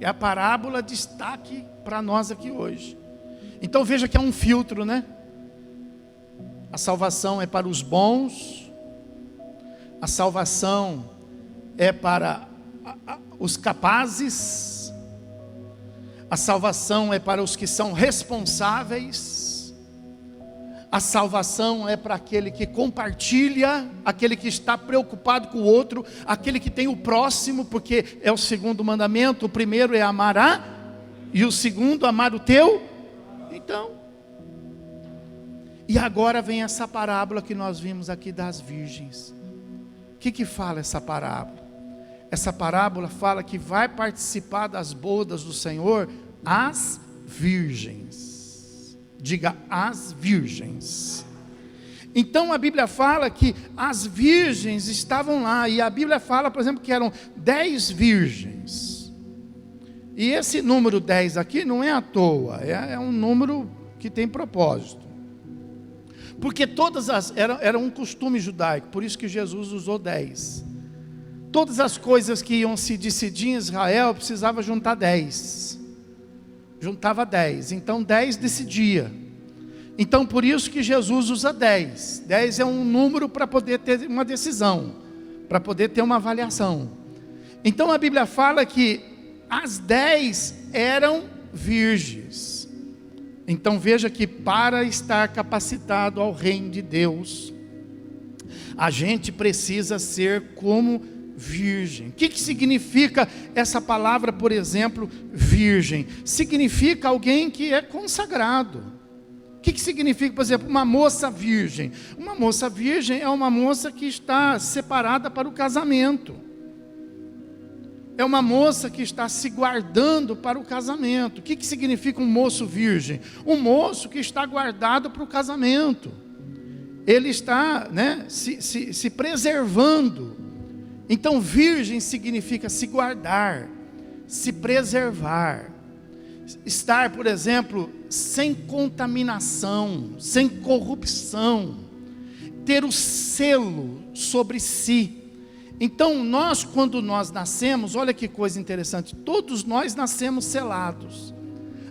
é a parábola de destaque para nós aqui hoje. Então veja que é um filtro, né? A salvação é para os bons, a salvação é para os capazes, a salvação é para os que são responsáveis, a salvação é para aquele que compartilha, aquele que está preocupado com o outro, aquele que tem o próximo, porque é o segundo mandamento. O primeiro é amar e o segundo amar o teu. Então, e agora vem essa parábola que nós vimos aqui das virgens. O que fala essa parábola? Essa parábola fala que vai participar das bodas do Senhor as virgens. Diga, as virgens. Então a Bíblia fala que as virgens estavam lá, e a Bíblia fala, por exemplo, que eram 10 virgens. E esse número 10 aqui não é à toa, é um número que tem propósito. Porque todas era um costume judaico, por isso que Jesus usou 10. Todas as coisas que iam se decidir em Israel, precisava juntar 10. Juntava 10, então 10 decidia. Então por isso que Jesus usa 10. 10 é um número para poder ter uma decisão, para poder ter uma avaliação. Então a Bíblia fala que as 10 eram virgens. Então veja que para estar capacitado ao reino de Deus, a gente precisa ser como virgem. O que significa essa palavra, por exemplo, virgem? Significa alguém que é consagrado. O que significa, por exemplo, uma moça virgem? Uma moça virgem é uma moça que está separada para o casamento. É uma moça que está se guardando para o casamento. O que significa um moço virgem? Um moço que está guardado para o casamento. Ele está, se preservando. Então virgem significa se guardar, se preservar. Estar, por exemplo, sem contaminação, sem corrupção. Ter o selo sobre si. Então nós, quando nós nascemos, olha que coisa interessante, todos nós nascemos selados.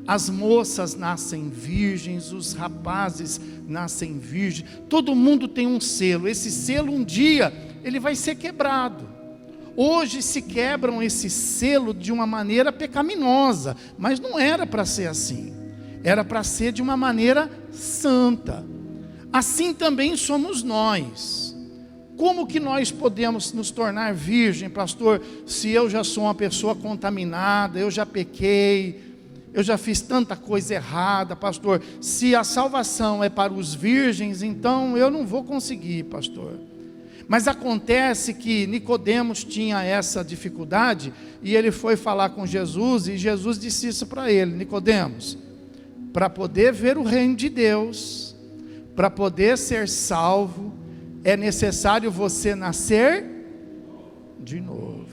As moças nascem virgens, os rapazes nascem virgens, todo mundo tem um selo. Esse selo um dia, ele vai ser quebrado. Hoje se quebram esse selo de uma maneira pecaminosa, mas não era para ser assim. Era para ser de uma maneira santa. Assim também somos nós. Como que nós podemos nos tornar virgem, pastor, se eu já sou uma pessoa contaminada, eu já pequei, eu já fiz tanta coisa errada, pastor? Se a salvação é para os virgens, então eu não vou conseguir, pastor. Mas acontece que Nicodemos tinha essa dificuldade, e ele foi falar com Jesus, e Jesus disse isso para ele: Nicodemos, para poder ver o reino de Deus, para poder ser salvo, é necessário você nascer de novo.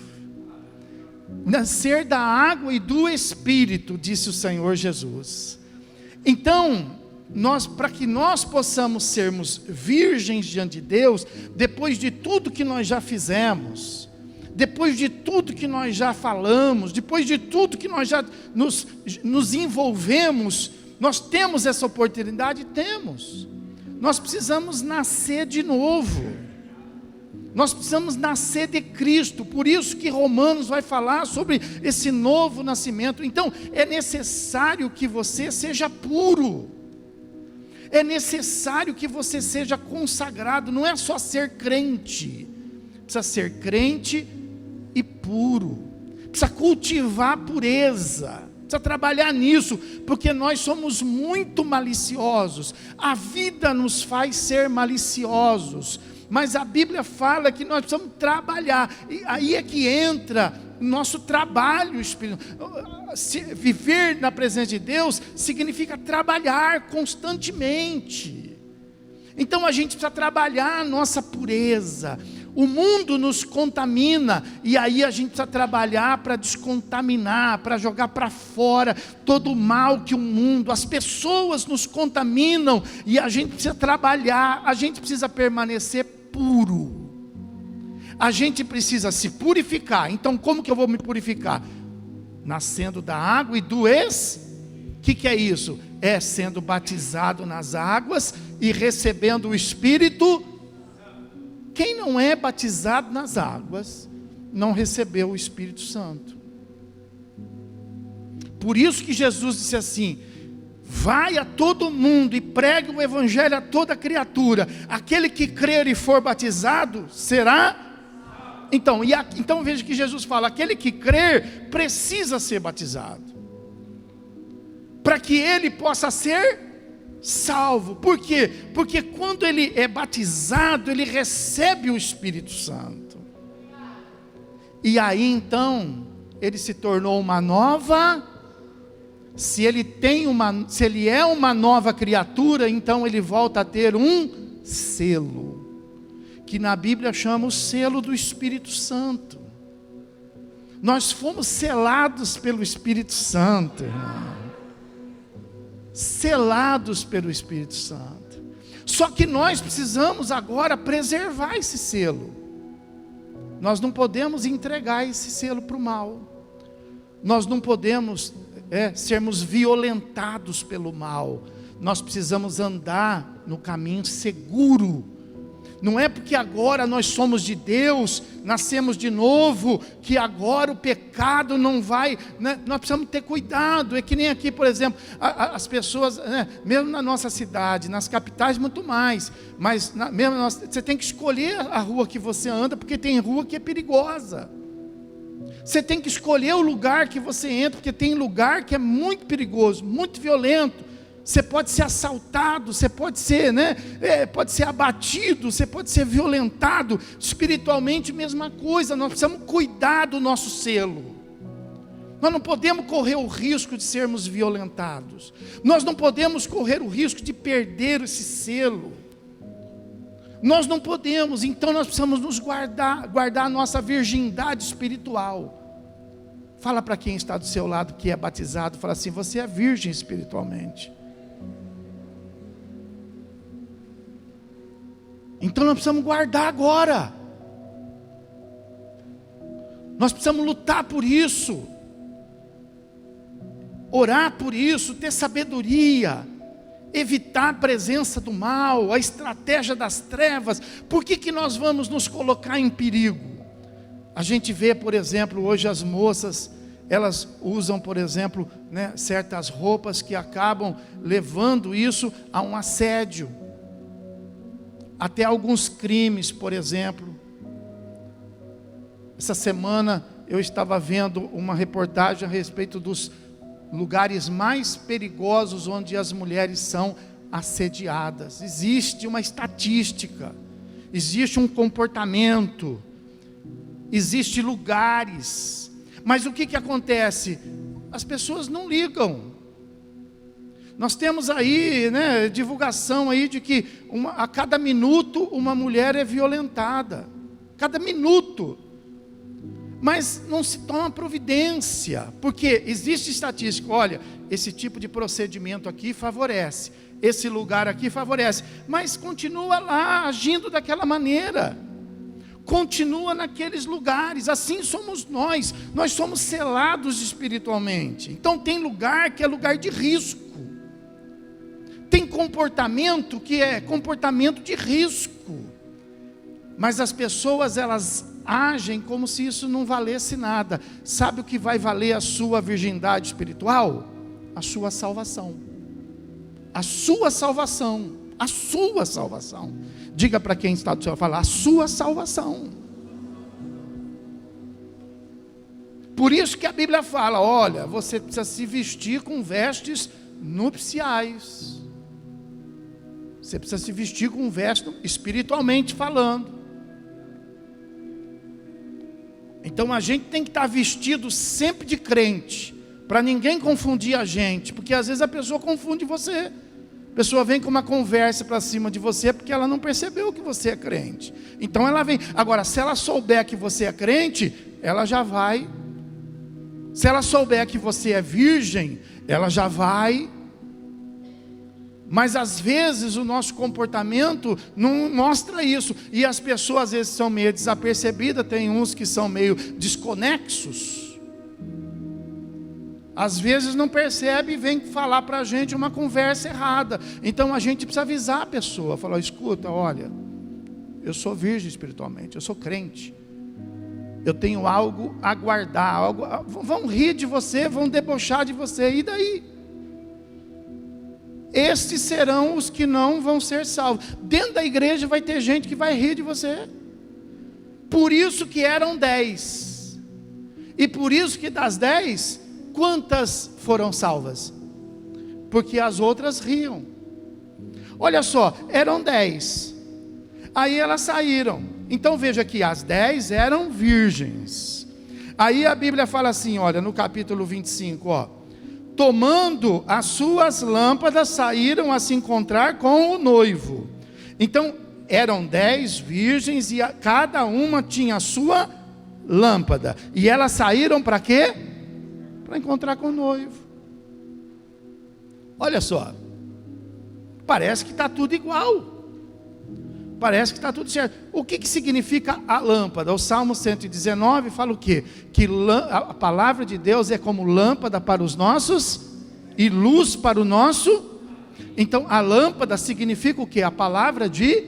Nascer da água e do Espírito, disse o Senhor Jesus. Então, para que nós possamos sermos virgens diante de Deus, depois de tudo que nós já fizemos, depois de tudo que nós já falamos, depois de tudo que nós já nos envolvemos, nós temos essa oportunidade? Temos. Nós precisamos nascer de novo. Nós precisamos nascer de Cristo. Por isso que Romanos vai falar sobre esse novo nascimento. Então, é necessário que você seja puro. É necessário que você seja consagrado. Não é só ser crente. Precisa ser crente e puro. Precisa cultivar a pureza. Precisa trabalhar nisso, porque nós somos muito maliciosos. A vida nos faz ser maliciosos, mas a Bíblia fala que nós precisamos trabalhar, e aí é que entra o nosso trabalho espiritual. Viver na presença de Deus significa trabalhar constantemente. Então a gente precisa trabalhar a nossa pureza. O mundo nos contamina, e aí a gente precisa trabalhar para descontaminar, para jogar para fora todo o mal que o mundo, as pessoas nos contaminam, e a gente precisa trabalhar, a gente precisa permanecer puro, a gente precisa se purificar. Então como que eu vou me purificar? Nascendo da água e do o que é isso? É sendo batizado nas águas e recebendo o Espírito. Quem não é batizado nas águas, não recebeu o Espírito Santo. Por isso que Jesus disse assim: vai a todo mundo e pregue o Evangelho a toda criatura. Aquele que crer e for batizado, será? Então veja que Jesus fala, aquele que crer, precisa ser batizado. Para que ele possa ser salvo. Por quê? Porque quando ele é batizado, ele recebe o Espírito Santo. E aí então, ele se tornou uma nova. Se ele é uma nova criatura, então ele volta a ter um selo, que na Bíblia chama o selo do Espírito Santo. Nós fomos selados pelo Espírito Santo, irmão. Selados pelo Espírito Santo. Só que nós precisamos agora preservar esse selo. Nós não podemos entregar esse selo para o mal. Nós não podemos sermos violentados pelo mal. nós precisamos andar no caminho seguro. Não é porque agora nós somos de Deus, nascemos de novo, que agora o pecado não vai, né? Nós precisamos ter cuidado. É que nem aqui, por exemplo, as pessoas, né? Mesmo na nossa cidade, nas capitais muito mais, mas você tem que escolher a rua que você anda, porque tem rua que é perigosa. Você tem que escolher o lugar que você entra, porque tem lugar que é muito perigoso, muito violento. Você pode ser assaltado, você pode ser, pode ser abatido, você pode ser violentado. Espiritualmente, mesma coisa. Nós precisamos cuidar do nosso selo. Nós não podemos correr o risco de sermos violentados. Nós não podemos correr o risco de perder esse selo. Nós não podemos. Então nós precisamos nos guardar a nossa virgindade espiritual. Fala para quem está do seu lado que é batizado, fala assim: você é virgem espiritualmente. Então nós precisamos guardar agora. Nós precisamos lutar por isso. Orar por isso, ter sabedoria, evitar a presença do mal, a estratégia das trevas. Por que nós vamos nos colocar em perigo? A gente vê, por exemplo, hoje as moças, elas usam, por exemplo, certas roupas que acabam levando isso a um assédio. Até alguns crimes, por exemplo. Essa semana eu estava vendo uma reportagem a respeito dos lugares mais perigosos onde as mulheres são assediadas. Existe uma estatística, existe um comportamento, existe lugares. Mas o que acontece? As pessoas não ligam. Nós temos aí, divulgação aí de que a cada minuto uma mulher é violentada. Cada minuto. Mas não se toma providência. Porque existe estatística. Olha, esse tipo de procedimento aqui favorece. Esse lugar aqui favorece. Mas continua lá agindo daquela maneira. Continua naqueles lugares. Assim somos nós. Nós somos selados espiritualmente. Então tem lugar que é lugar de risco. Tem comportamento que é comportamento de risco. Mas as pessoas, elas agem como se isso não valesse nada. Sabe o que vai valer a sua virgindade espiritual? A sua salvação. A sua salvação. A sua salvação. Diga para quem está do seu lado, fala, a sua salvação. Por isso que a Bíblia fala, olha, você precisa se vestir com vestes nupciais. Você precisa se vestir com vestes espiritualmente falando. Então a gente tem que estar vestido sempre de crente, para ninguém confundir a gente, porque às vezes a pessoa confunde você. A pessoa vem com uma conversa para cima de você, porque ela não percebeu que você é crente. Então ela vem. Agora, se ela souber que você é crente, ela já vai. Se ela souber que você é virgem, ela já vai. Mas às vezes o nosso comportamento não mostra isso. E as pessoas às vezes são meio desapercebidas. Tem uns que são meio desconexos. Às vezes não percebe e vem falar para a gente uma conversa errada. Então a gente precisa avisar a pessoa. Falar, escuta, olha, eu sou virgem espiritualmente, eu sou crente. Eu tenho algo a guardar. Vão rir de você, vão debochar de você. E daí? Estes serão os que não vão ser salvos. Dentro da igreja vai ter gente que vai rir de você. Por isso que eram 10. E por isso que das 10, quantas foram salvas? Porque as outras riam. Olha só, eram 10. Aí elas saíram. Então veja que as 10 eram virgens. Aí a Bíblia fala assim, olha, no capítulo 25, ó. Tomando as suas lâmpadas, saíram a se encontrar com o noivo. Então, eram 10 virgens e cada uma tinha a sua lâmpada. E elas saíram para quê? Para encontrar com o noivo. Olha só. Parece que está tudo igual. Parece que está tudo certo. O que significa a lâmpada? O Salmo 119 fala o quê? Que a palavra de Deus é como lâmpada para os nossos e luz para o nosso Então a lâmpada significa o quê? A palavra de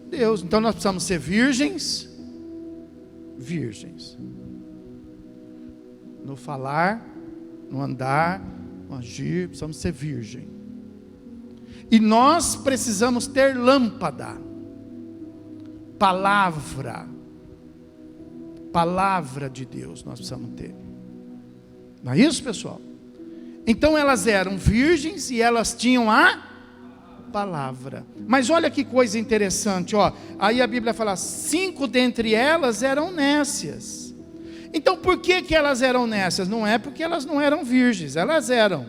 Deus. Então nós precisamos ser virgens. No falar, no andar, no agir, precisamos ser virgem. E nós precisamos ter lâmpada. Palavra de Deus nós precisamos ter. Não é isso, pessoal? Então elas eram virgens e elas tinham a palavra. Mas olha que coisa interessante, ó. Aí a Bíblia fala, 5 dentre elas eram nécias. Então por que elas eram nécias? Não é porque elas não eram virgens, elas eram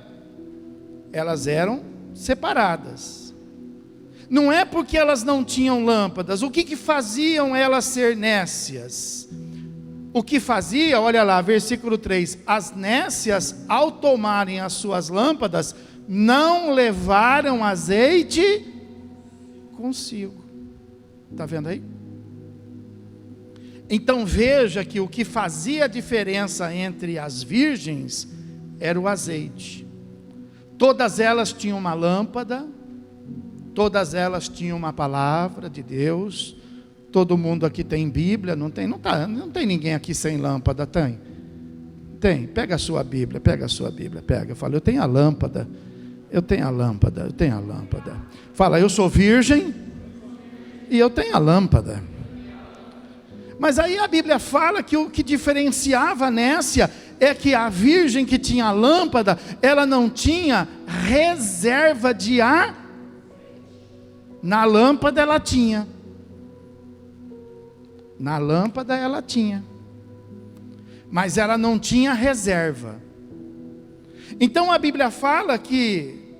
separadas. Não é porque elas não tinham lâmpadas. O que faziam elas ser nécias? O que fazia, olha lá, versículo 3, as nécias, ao tomarem as suas lâmpadas, não levaram azeite consigo. Está vendo aí? Então veja que o que fazia a diferença entre as virgens era o azeite. Todas elas tinham uma lâmpada, todas elas tinham uma palavra de Deus. Todo mundo aqui tem Bíblia, não tem ninguém aqui sem lâmpada, tem? Tem, pega a sua Bíblia, pega. Eu falo, eu tenho a lâmpada. Fala, eu sou virgem e eu tenho a lâmpada. Mas aí a Bíblia fala que o que diferenciava a nécia é que a virgem que tinha a lâmpada, ela não tinha reserva de ar. Na lâmpada ela tinha. Mas ela não tinha reserva. Então a Bíblia fala que,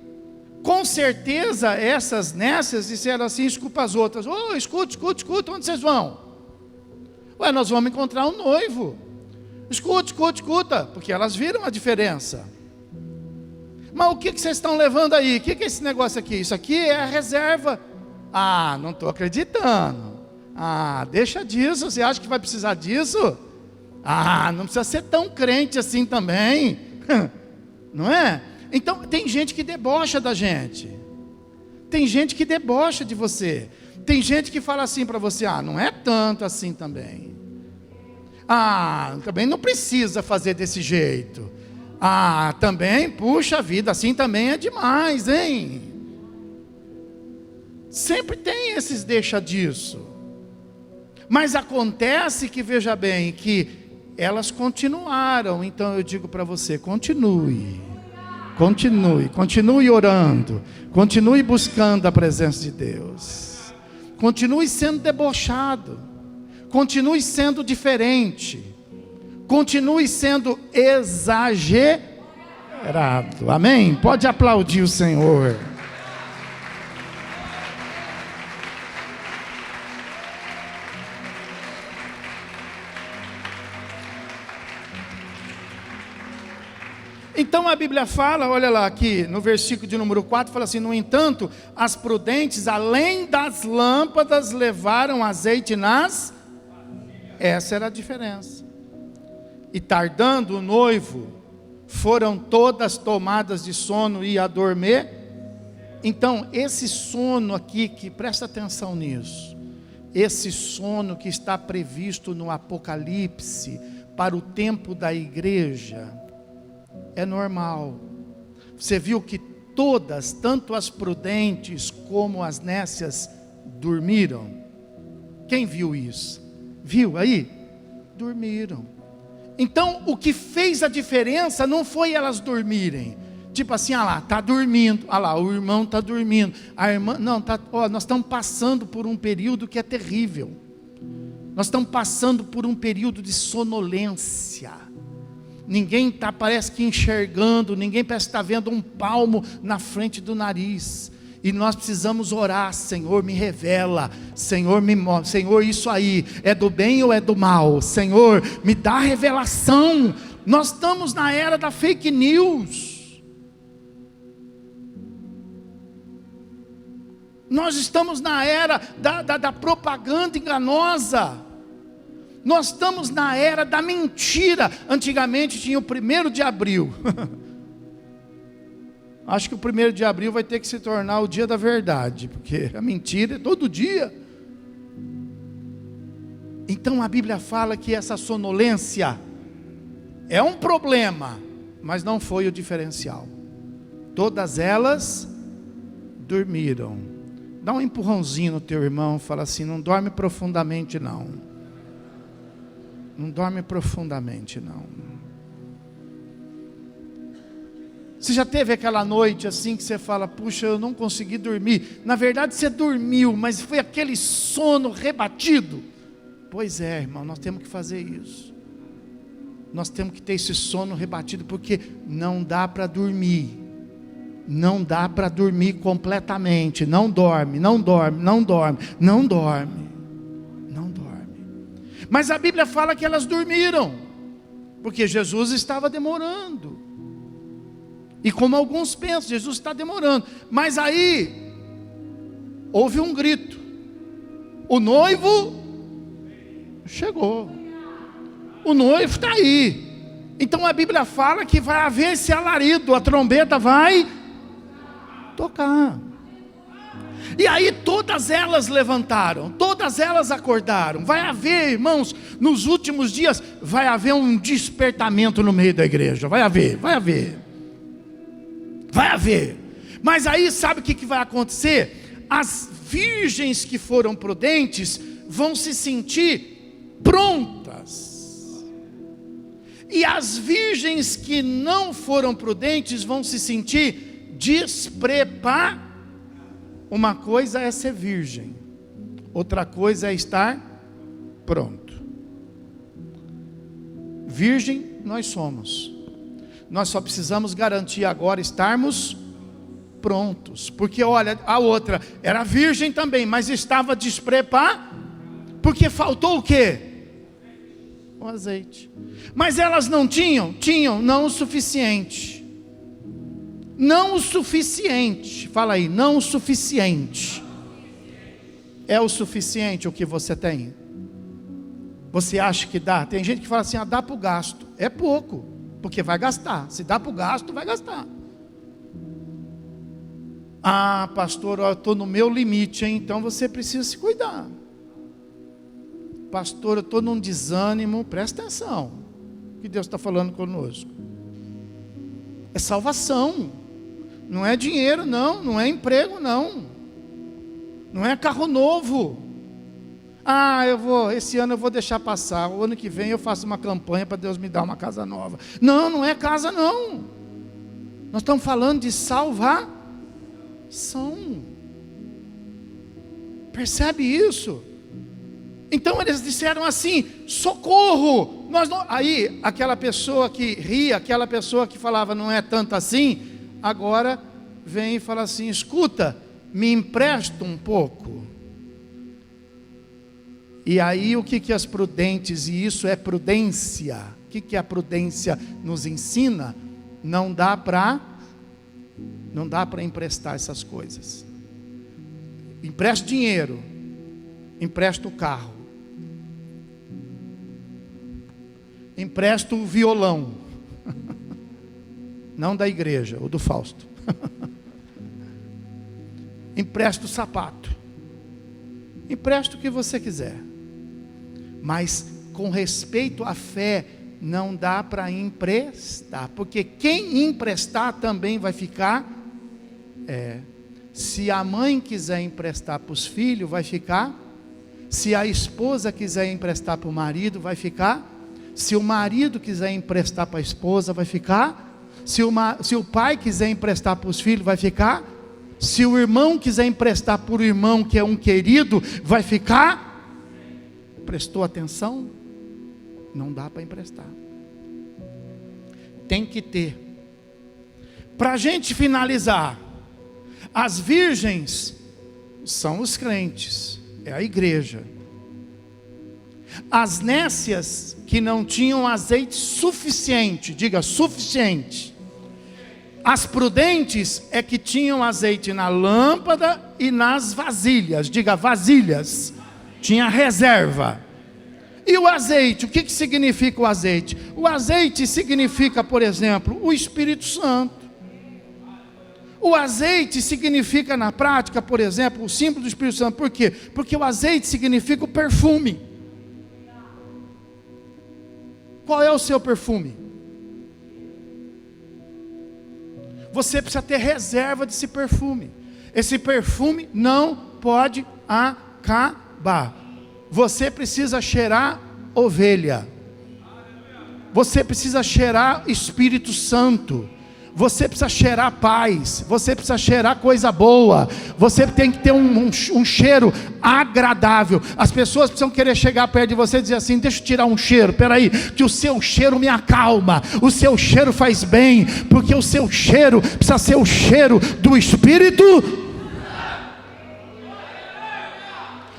com certeza, essas nécias disseram assim, escuta as outras, escuta, onde vocês vão? Nós vamos encontrar um noivo. Escuta, porque elas viram a diferença. Mas o que vocês estão levando aí? O que é esse negócio aqui? Isso aqui é a reserva. Não estou acreditando. Deixa disso, você acha que vai precisar disso? Não precisa ser tão crente assim também. Não é? Então tem gente que debocha da gente. Tem gente que debocha de você. Tem gente que fala assim para você, não é tanto assim também. Também não precisa fazer desse jeito. Também, puxa vida, assim também é demais, hein? Sempre tem esses deixa disso. Mas acontece que, veja bem, que elas continuaram. Então eu digo para você, continue orando, continue buscando a presença de Deus, continue sendo debochado, continue sendo diferente, continue sendo exagerado, amém? Pode aplaudir o Senhor. Então a Bíblia fala, olha lá aqui, no versículo de número 4, fala assim, no entanto, as prudentes, além das lâmpadas, levaram azeite nas... Essa era a diferença. E tardando o noivo, foram todas tomadas de sono e a dormir. Então, esse sono aqui, que presta atenção nisso, esse sono que está previsto no Apocalipse, para o tempo da igreja, é normal. Você viu que todas, tanto as prudentes como as nécias, dormiram? Quem viu isso? Viu aí? Dormiram. Então o que fez a diferença não foi elas dormirem. Tipo assim, está dormindo. O irmão está dormindo. A irmã, não, nós estamos passando por um período que é terrível. Nós estamos passando por um período de sonolência. Ninguém está, parece que enxergando, ninguém parece estar vendo um palmo na frente do nariz. E nós precisamos orar, Senhor, me revela, Senhor, me mostra, Senhor, isso aí é do bem ou é do mal? Senhor, me dá revelação. Nós estamos na era da fake news. Nós estamos na era da propaganda enganosa. Nós estamos na era da mentira. Antigamente tinha o 1º de abril. Acho que o 1º de abril vai ter que se tornar o dia da verdade, porque a mentira é todo dia. Então a Bíblia fala que essa sonolência é um problema, mas não foi o diferencial. Todas elas dormiram. Dá um empurrãozinho no teu irmão, fala assim: não dorme profundamente não. Não dorme profundamente não. Você já teve aquela noite assim que você fala: puxa, eu não consegui dormir. Na verdade você dormiu, mas foi aquele sono rebatido. Pois é, irmão, nós temos que fazer isso. Nós temos que ter esse sono rebatido, porque não dá para dormir. Não dá para dormir completamente. Não dorme, não dorme, não dorme, não dorme. Não dorme. Mas a Bíblia fala que elas dormiram, porque Jesus estava demorando. E como alguns pensam, Jesus está demorando. Mas aí, houve um grito: o noivo chegou. O noivo está aí. Então a Bíblia fala que vai haver esse alarido, a trombeta vai tocar. E aí todas elas levantaram, todas elas acordaram. Vai haver, irmãos, nos últimos dias, vai haver um despertamento no meio da igreja. Vai haver. Mas aí sabe o que vai acontecer? As virgens que foram prudentes vão se sentir prontas. E as virgens que não foram prudentes vão se sentir despreparadas. Uma coisa é ser virgem, outra coisa é estar pronto. Virgem nós somos. Nós só precisamos garantir agora estarmos prontos. Porque olha, a outra era virgem também, mas estava despreparada. Porque faltou o quê? O azeite. Mas elas não tinham? Tinham, não o suficiente. Não o suficiente. Fala aí, não o suficiente. É o suficiente o que você tem? Você acha que dá? Tem gente que fala assim: dá para o gasto. É pouco, porque vai gastar. Se dá para o gasto, vai gastar. Pastor, eu estou no meu limite, hein? Então você precisa se cuidar. Pastor, eu estou num desânimo. Presta atenção, o que Deus está falando conosco é salvação. Não é dinheiro não, não é emprego não, não é carro novo. Esse ano eu vou deixar passar, o ano que vem eu faço uma campanha para Deus me dar uma casa nova. Não é casa não. Nós estamos falando de salvação. Percebe isso? Então eles disseram assim: socorro, nós não... Aí aquela pessoa que ria, aquela pessoa que falava não é tanto assim, agora vem e fala assim: escuta, me empresta um pouco. E aí o que as prudentes, e isso é prudência, o que a prudência nos ensina? Não dá para emprestar essas coisas. Empresta dinheiro, empresta o carro, empresta o violão, não da igreja, o do Fausto. Empresta o sapato, empresta o que você quiser, mas com respeito à fé, não dá para emprestar, porque quem emprestar também vai ficar. Se a mãe quiser emprestar para os filhos, vai ficar. Se a esposa quiser emprestar para o marido, vai ficar. Se o marido quiser emprestar para a esposa, vai ficar. Se o pai quiser emprestar para os filhos, vai ficar. Se o irmão quiser emprestar para o irmão que é um querido, vai ficar. Prestou atenção? Não dá para emprestar. Tem que ter. Para a gente finalizar, as virgens são os crentes, é a igreja. As nécias que não tinham azeite suficiente, diga suficiente. As prudentes é que tinham azeite na lâmpada e nas vasilhas, diga vasilhas, tinha reserva. E o azeite, o que significa o azeite? O azeite significa, por exemplo, o Espírito Santo. O azeite significa na prática, por exemplo, o símbolo do Espírito Santo. Por quê? Porque o azeite significa o perfume. Qual é o seu perfume? Você precisa ter reserva desse perfume. Esse perfume não pode acabar. Você precisa cheirar ovelha. Você precisa cheirar Espírito Santo. Você precisa cheirar paz. Você precisa cheirar coisa boa. Você tem que ter um cheiro agradável. As pessoas precisam querer chegar perto de você e dizer assim: deixa eu tirar um cheiro, peraí, que o seu cheiro me acalma, o seu cheiro faz bem, porque o seu cheiro precisa ser o cheiro do Espírito.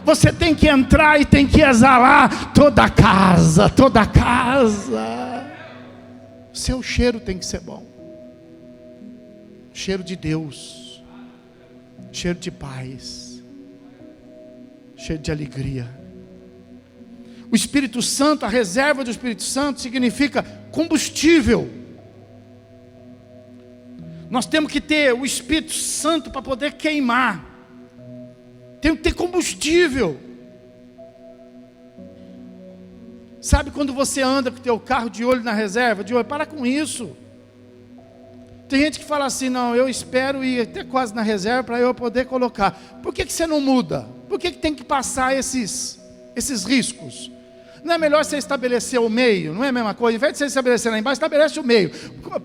Você tem que entrar e tem que exalar toda a casa, toda a casa. O seu cheiro tem que ser bom. Cheiro de Deus, cheiro de paz, cheiro de alegria. O Espírito Santo, a reserva do Espírito Santo significa combustível. Nós temos que ter o Espírito Santo para poder queimar. Tem que ter combustível. Sabe quando você anda com o teu carro de olho na reserva? De olho, para com isso. Tem gente que fala assim: não, eu espero ir até quase na reserva para eu poder colocar. Por que você não muda? Por que tem que passar esses riscos? Não é melhor você estabelecer o meio? Não é a mesma coisa? Ao invés de você estabelecer lá embaixo, estabelece o meio.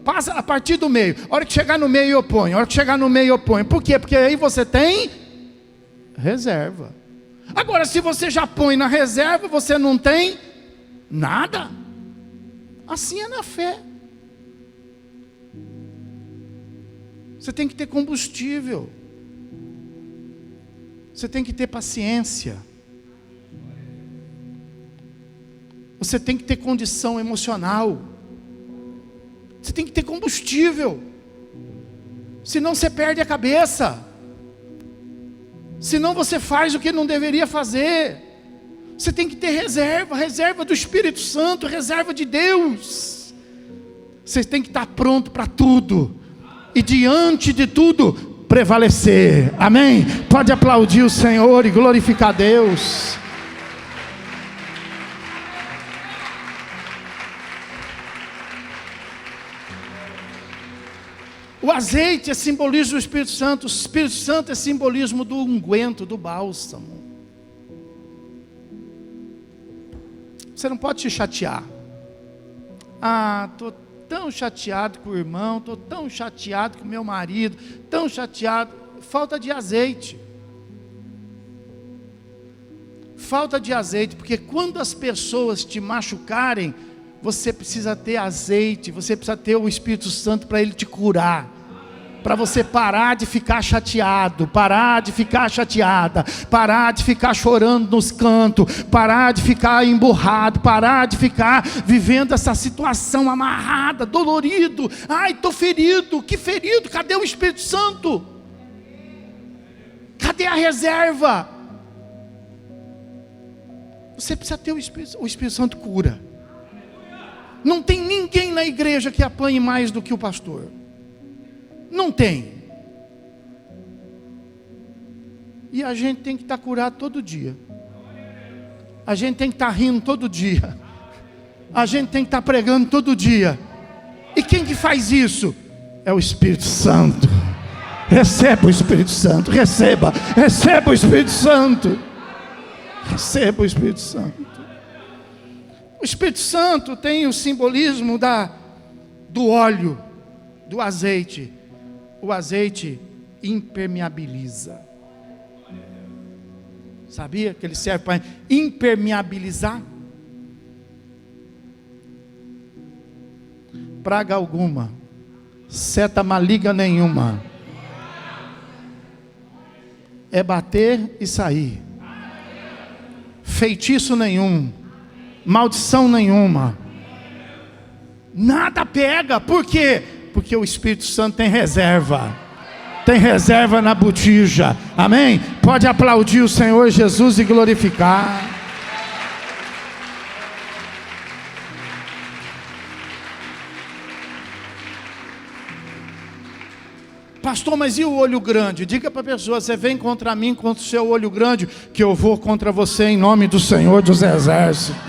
Passa a partir do meio. A hora que chegar no meio eu ponho. A hora que chegar no meio eu ponho. Por quê? Porque aí você tem reserva. Agora, se você já põe na reserva, você não tem nada. Assim é na fé. Você tem que ter combustível. Você tem que ter paciência. Você tem que ter condição emocional. Você tem que ter combustível. Senão você perde a cabeça. Senão você faz o que não deveria fazer. Você tem que ter reserva, reserva do Espírito Santo, reserva de Deus. Você tem que estar pronto para tudo. E diante de tudo, prevalecer. Amém? Pode aplaudir o Senhor e glorificar a Deus. O azeite é simbolismo do Espírito Santo. O Espírito Santo é simbolismo do unguento, do bálsamo. Você não pode se chatear. Estou tão chateado com o irmão, estou tão chateado com o meu marido, tão chateado. Falta de azeite. Falta de azeite, porque quando as pessoas te machucarem, você precisa ter azeite, você precisa ter o Espírito Santo para ele te curar. Para você parar de ficar chateado, parar de ficar chateada, parar de ficar chorando nos cantos, parar de ficar emburrado, parar de ficar vivendo essa situação amarrada, dolorido. Ai, estou ferido, que ferido? Cadê o Espírito Santo? Cadê a reserva? Você precisa ter o Espírito Santo cura. Não tem ninguém na igreja que apanhe mais do que o pastor. Não tem. E a gente tem que estar curado todo dia. A gente tem que estar rindo todo dia. A gente tem que estar pregando todo dia. E quem que faz isso? É o Espírito Santo. Receba o Espírito Santo. Receba o Espírito Santo. Receba o Espírito Santo. O Espírito Santo tem o simbolismo do óleo, do azeite. O azeite impermeabiliza. Sabia que ele serve para impermeabilizar? Praga alguma, seta maligna nenhuma. É bater e sair. Feitiço nenhum. Maldição nenhuma. Nada pega. Por quê? Porque o Espírito Santo tem reserva. Tem reserva na botija. Amém? Pode aplaudir o Senhor Jesus e glorificar. Pastor, mas e o olho grande? Diga para a pessoa: você vem contra mim, contra o seu olho grande, que eu vou contra você em nome do Senhor dos Exércitos.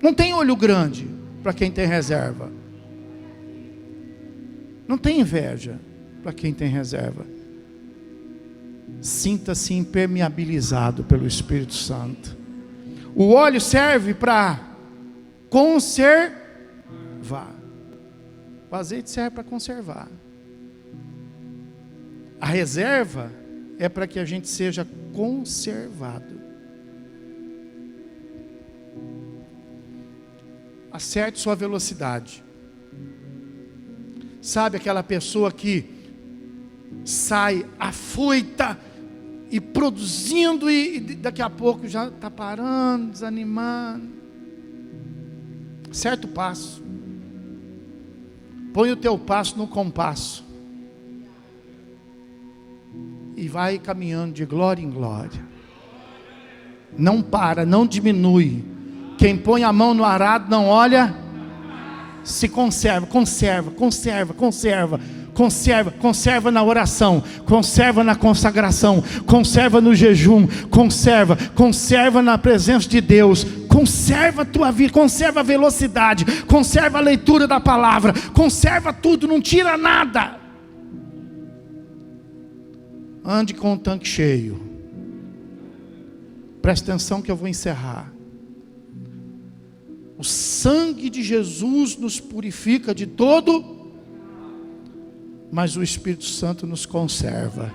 Não tem olho grande para quem tem reserva. Não tem inveja para quem tem reserva. Sinta-se impermeabilizado pelo Espírito Santo. O óleo serve para conservar. O azeite serve para conservar. A reserva é para que a gente seja conservado. Acerte sua velocidade. Sabe aquela pessoa que sai afoita e produzindo e daqui a pouco já está parando, desanimando. Certo passo. Põe o teu passo no compasso e vai caminhando de glória em glória. Não para, não diminui. Quem põe a mão no arado não olha, se conserva, conserva na oração, conserva na consagração, conserva no jejum, conserva na presença de Deus, conserva a tua vida, conserva a velocidade, conserva a leitura da palavra, conserva tudo, não tira nada. Ande com o tanque cheio. Presta atenção que eu vou encerrar. O sangue de Jesus nos purifica de todo, mas o Espírito Santo nos conserva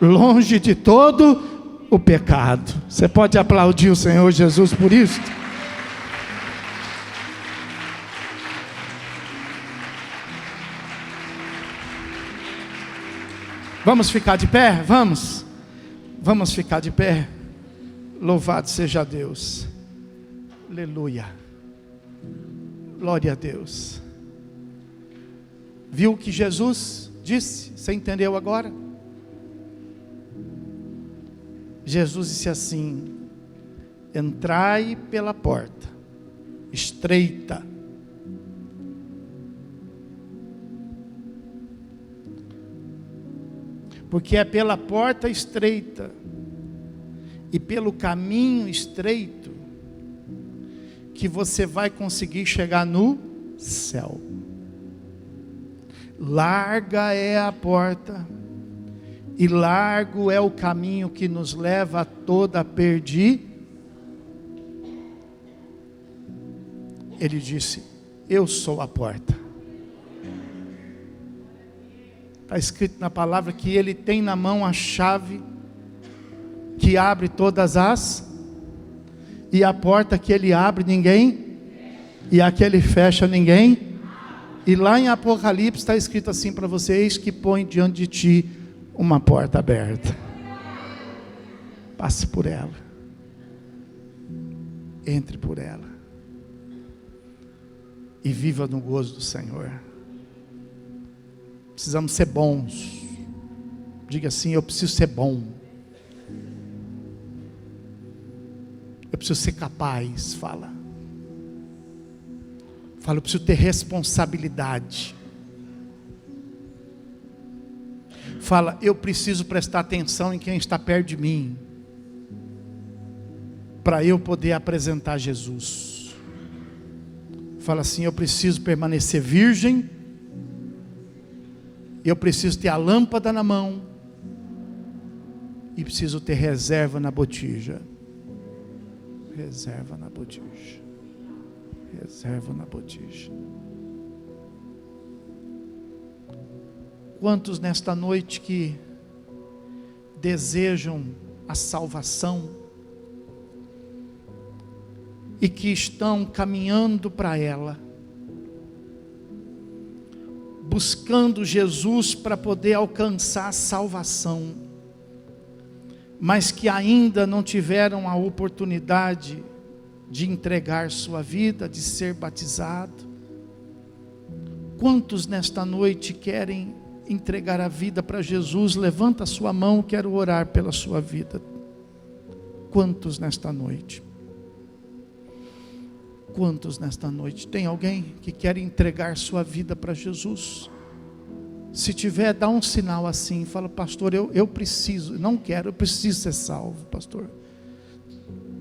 longe de todo o pecado. Você pode aplaudir o Senhor Jesus por isso? Vamos ficar de pé? Vamos ficar de pé. Louvado seja Deus. Aleluia. Glória a Deus. Viu o que Jesus disse? Você entendeu agora? Jesus disse assim: entrai pela porta estreita. Porque é pela porta estreita e pelo caminho estreito que você vai conseguir chegar no céu. Larga é a porta e largo é o caminho que nos leva a toda a perdição. Ele disse: eu sou a porta. Está escrito na palavra que Ele tem na mão a chave que abre todas as, e a porta que Ele abre ninguém, e a que Ele fecha ninguém. E lá em Apocalipse está escrito assim para vocês: que põe diante de ti uma porta aberta. Passe por ela, entre por ela e viva no gozo do Senhor. Precisamos ser bons. Diga assim: eu preciso ser bom. Eu preciso ser capaz. Fala, eu preciso ter responsabilidade. Fala, eu preciso prestar atenção em quem está perto de mim, para eu poder apresentar Jesus. Fala assim: eu preciso permanecer virgem. Eu preciso ter a lâmpada na mão e preciso ter reserva na botija. Reserva na botija. Reserva na botija. Quantos nesta noite que desejam a salvação e que estão caminhando para ela, buscando Jesus para poder alcançar a salvação, mas que ainda não tiveram a oportunidade de entregar sua vida, de ser batizado? Quantos nesta noite querem entregar a vida para Jesus? Levanta a sua mão, quero orar pela sua vida. Quantos nesta noite? Quantos nesta noite? Tem alguém que quer entregar sua vida para Jesus? Se tiver, dá um sinal assim, fala: pastor, eu preciso, não quero, eu preciso ser salvo, pastor.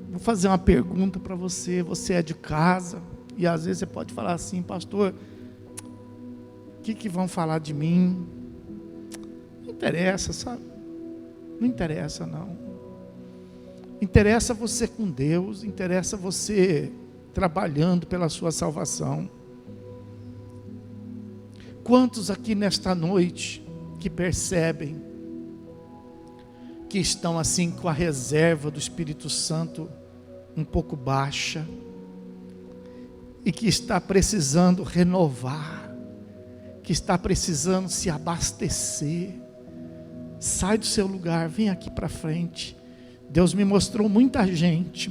Vou fazer uma pergunta para você, você é de casa, e às vezes você pode falar assim: pastor, o que vão falar de mim? Não interessa, sabe? Não interessa não. Interessa você com Deus, interessa você trabalhando pela sua salvação. Quantos aqui nesta noite que percebem que estão assim com a reserva do Espírito Santo um pouco baixa e que está precisando renovar, que está precisando se abastecer? Sai do seu lugar, vem aqui para frente. Deus me mostrou muita gente.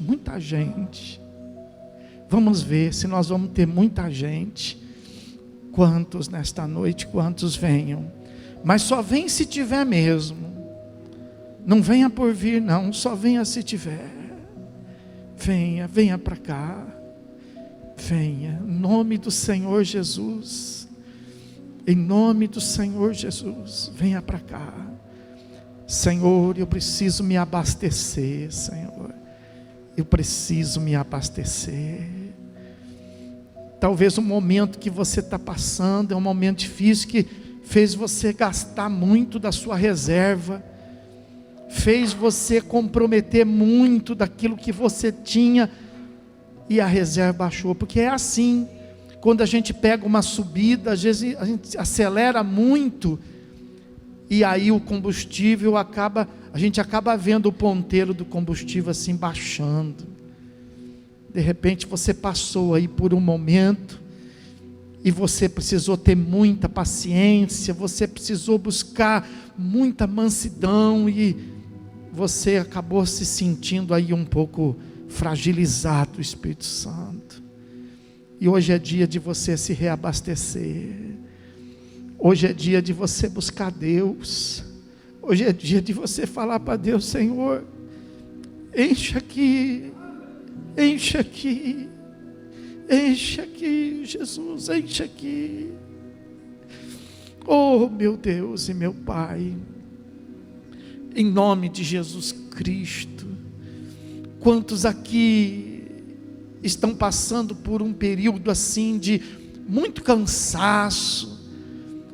Vamos ver se nós vamos ter muita gente. Quantos nesta noite, quantos venham? Mas só vem se tiver mesmo. Não venha por vir não, só venha se tiver. Venha para cá. Venha, em nome do Senhor Jesus. Em nome do Senhor Jesus, venha para cá. Senhor, eu preciso me abastecer, Senhor. Eu preciso me abastecer. Talvez o momento que você está passando é um momento difícil que fez você gastar muito da sua reserva, fez você comprometer muito daquilo que você tinha e a reserva baixou, porque é assim, quando a gente pega uma subida, às vezes a gente acelera muito e aí o combustível a gente acaba vendo o ponteiro do combustível assim baixando. De repente você passou aí por um momento e você precisou ter muita paciência, você precisou buscar muita mansidão e você acabou se sentindo aí um pouco fragilizado do Espírito Santo. E hoje é dia de você se reabastecer. Hoje é dia de você buscar Deus. Hoje é dia de você falar para Deus: Senhor, enche aqui, Jesus, enche aqui. Oh meu Deus e meu Pai, em nome de Jesus Cristo, quantos aqui estão passando por um período assim de muito cansaço,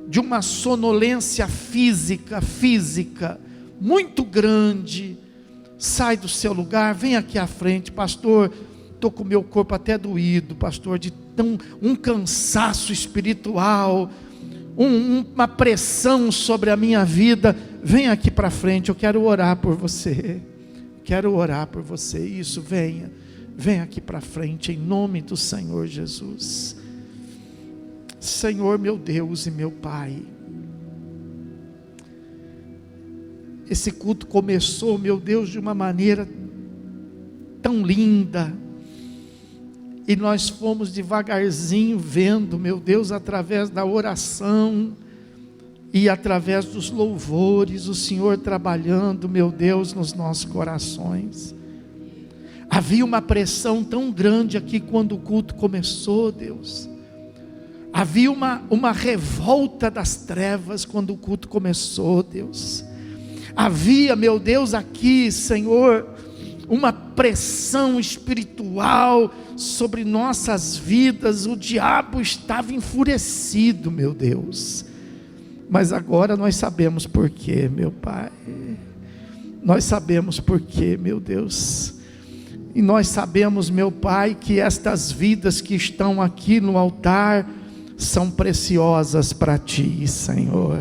de uma sonolência física muito grande? Sai do seu lugar, vem aqui à frente. Pastor, estou com o meu corpo até doído, pastor, de um cansaço espiritual, uma pressão sobre a minha vida. Vem aqui para frente, eu quero orar por você. Isso, venha aqui para frente, em nome do Senhor Jesus. Senhor, meu Deus e meu Pai, esse culto começou, meu Deus, de uma maneira tão linda, e nós fomos devagarzinho vendo, meu Deus, através da oração e através dos louvores, o Senhor trabalhando, meu Deus, nos nossos corações. Havia uma pressão tão grande aqui quando o culto começou, Deus. Havia uma revolta das trevas quando o culto começou, Deus. Havia, meu Deus, aqui, Senhor, uma pressão espiritual sobre nossas vidas. O diabo estava enfurecido, meu Deus. Mas agora nós sabemos por quê, meu Pai. Nós sabemos por quê, meu Deus. E nós sabemos, meu Pai, que estas vidas que estão aqui no altar são preciosas para Ti, Senhor.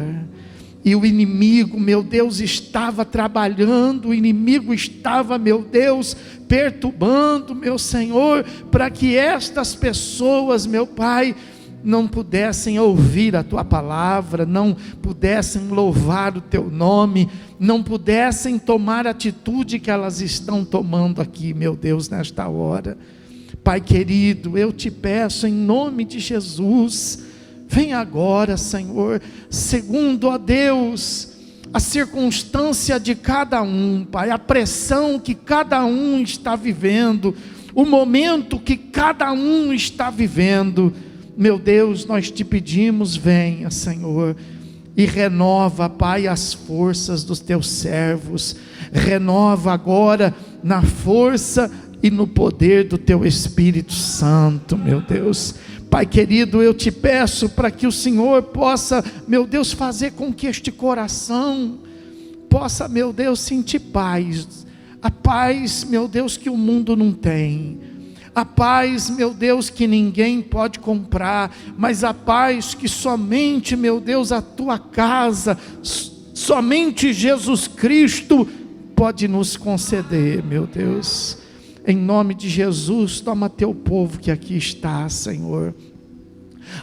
E o inimigo, meu Deus, estava trabalhando, o inimigo estava, meu Deus, perturbando, meu Senhor, para que estas pessoas, meu Pai, não pudessem ouvir a Tua palavra, não pudessem louvar o Teu nome, não pudessem tomar a atitude que elas estão tomando aqui, meu Deus, nesta hora. Pai querido, eu te peço em nome de Jesus, vem agora, Senhor, segundo, ó Deus, a circunstância de cada um, Pai, a pressão que cada um está vivendo, o momento que cada um está vivendo, meu Deus, nós te pedimos, venha, Senhor, e renova, Pai, as forças dos teus servos. Renova agora na força e no poder do teu Espírito Santo, meu Deus. Pai querido, eu te peço para que o Senhor possa, meu Deus, fazer com que este coração possa, meu Deus, sentir paz. A paz, meu Deus, que o mundo não tem. A paz, meu Deus, que ninguém pode comprar, mas a paz que somente, meu Deus, a tua casa, somente Jesus Cristo pode nos conceder, meu Deus. Em nome de Jesus, toma teu povo que aqui está, Senhor.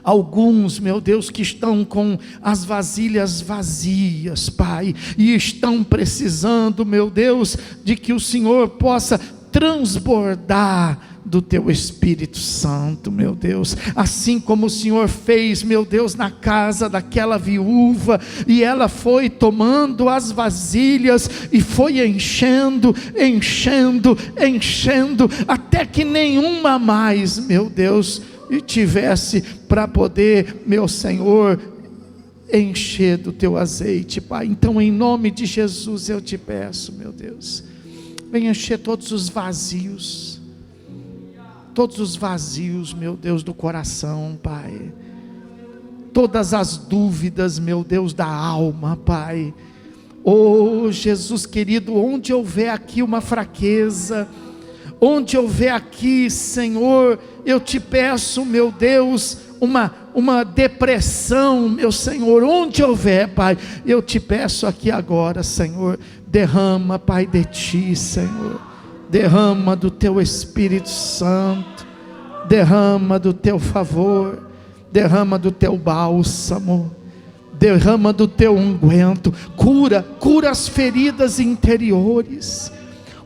Alguns, meu Deus, que estão com as vasilhas vazias, Pai, e estão precisando, meu Deus, de que o Senhor possa transbordar do teu Espírito Santo, meu Deus, assim como o Senhor fez, meu Deus, na casa daquela viúva, e ela foi tomando as vasilhas, e foi enchendo, até que nenhuma mais, meu Deus, tivesse para poder, meu Senhor, encher do teu azeite, Pai. Então, em nome de Jesus, eu te peço, meu Deus, vem encher todos os vazios, meu Deus, do coração, Pai, todas as dúvidas, meu Deus, da alma, Pai. Oh Jesus querido, onde houver aqui uma fraqueza, onde houver aqui, Senhor, eu te peço, meu Deus, uma depressão, meu Senhor, onde houver, Pai, eu te peço aqui agora, Senhor, derrama, Pai, de ti, Senhor, derrama do teu Espírito Santo, derrama do teu favor, derrama do teu bálsamo, derrama do teu unguento, cura as feridas interiores,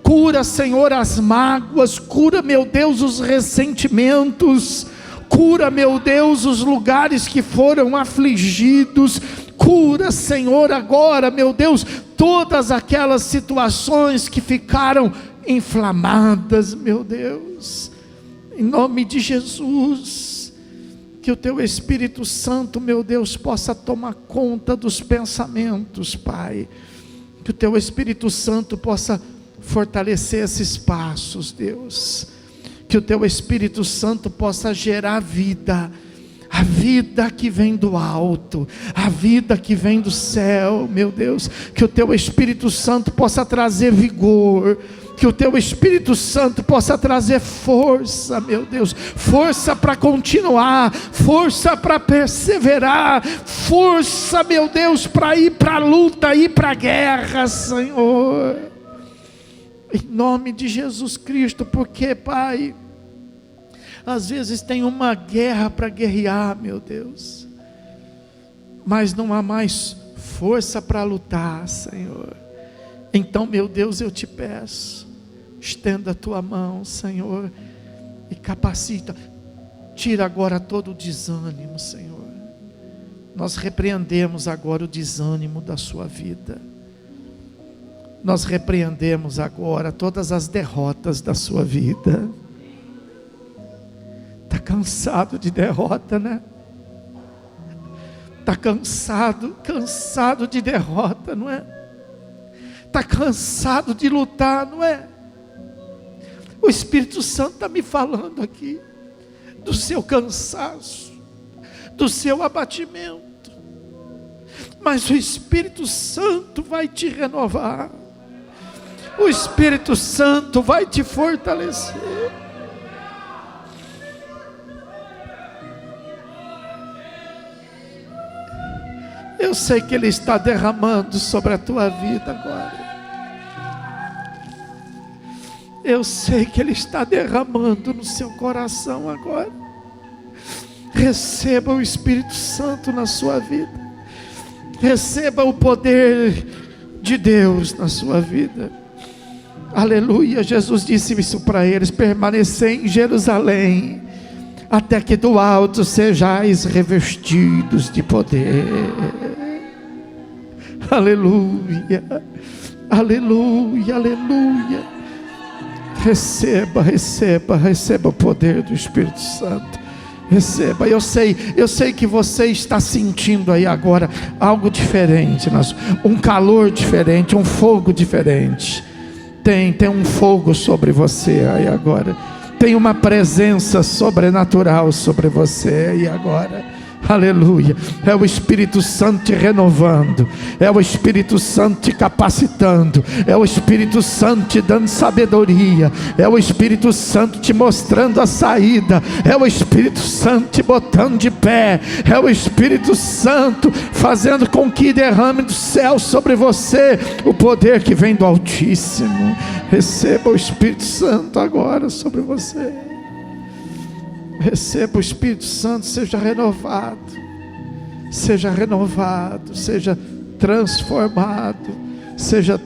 cura, Senhor, as mágoas, cura, meu Deus, os ressentimentos, cura, meu Deus, os lugares que foram afligidos, cura, Senhor, agora, meu Deus, todas aquelas situações que ficaram inflamadas, meu Deus, em nome de Jesus, que o teu Espírito Santo, meu Deus, possa tomar conta dos pensamentos, Pai, que o teu Espírito Santo possa fortalecer esses passos, Deus, que o teu Espírito Santo possa gerar vida, a vida que vem do alto, a vida que vem do céu, meu Deus, que o teu Espírito Santo possa trazer vigor, que o teu Espírito Santo possa trazer força, meu Deus, força para continuar, força para perseverar, força, meu Deus, para ir para a luta, ir para a guerra, Senhor, em nome de Jesus Cristo, porque, Pai, às vezes tem uma guerra para guerrear, meu Deus, mas não há mais força para lutar, Senhor. Então, meu Deus, eu te peço, estenda a tua mão, Senhor, e capacita, tira agora todo o desânimo, Senhor. Nós repreendemos agora o desânimo da sua vida, nós repreendemos agora todas as derrotas da sua vida. Está cansado de derrota, né? Está cansado de derrota, não é? Está cansado de lutar, não é? O Espírito Santo está me falando aqui do seu cansaço, do seu abatimento, mas o Espírito Santo vai te renovar, o Espírito Santo vai te fortalecer. Eu sei que Ele está derramando sobre a tua vida agora. Eu sei que Ele está derramando no seu coração agora. Receba o Espírito Santo na sua vida. Receba o poder de Deus na sua vida. Aleluia. Jesus disse isso para eles: permanecei em Jerusalém, até que do alto sejais revestidos de poder. Aleluia, aleluia, aleluia. Receba o poder do Espírito Santo. Receba. Eu sei que você está sentindo aí agora algo diferente, um calor diferente, um fogo diferente. Tem um fogo sobre você aí agora. Tem uma presença sobrenatural sobre você aí agora. Aleluia. É o Espírito Santo te renovando, é o Espírito Santo te capacitando, é o Espírito Santo te dando sabedoria, é o Espírito Santo te mostrando a saída, é o Espírito Santo te botando de pé, é o Espírito Santo fazendo com que derrame do céu sobre você o poder que vem do Altíssimo. Receba o Espírito Santo agora sobre você. Receba o Espírito Santo, seja renovado, seja transformado, seja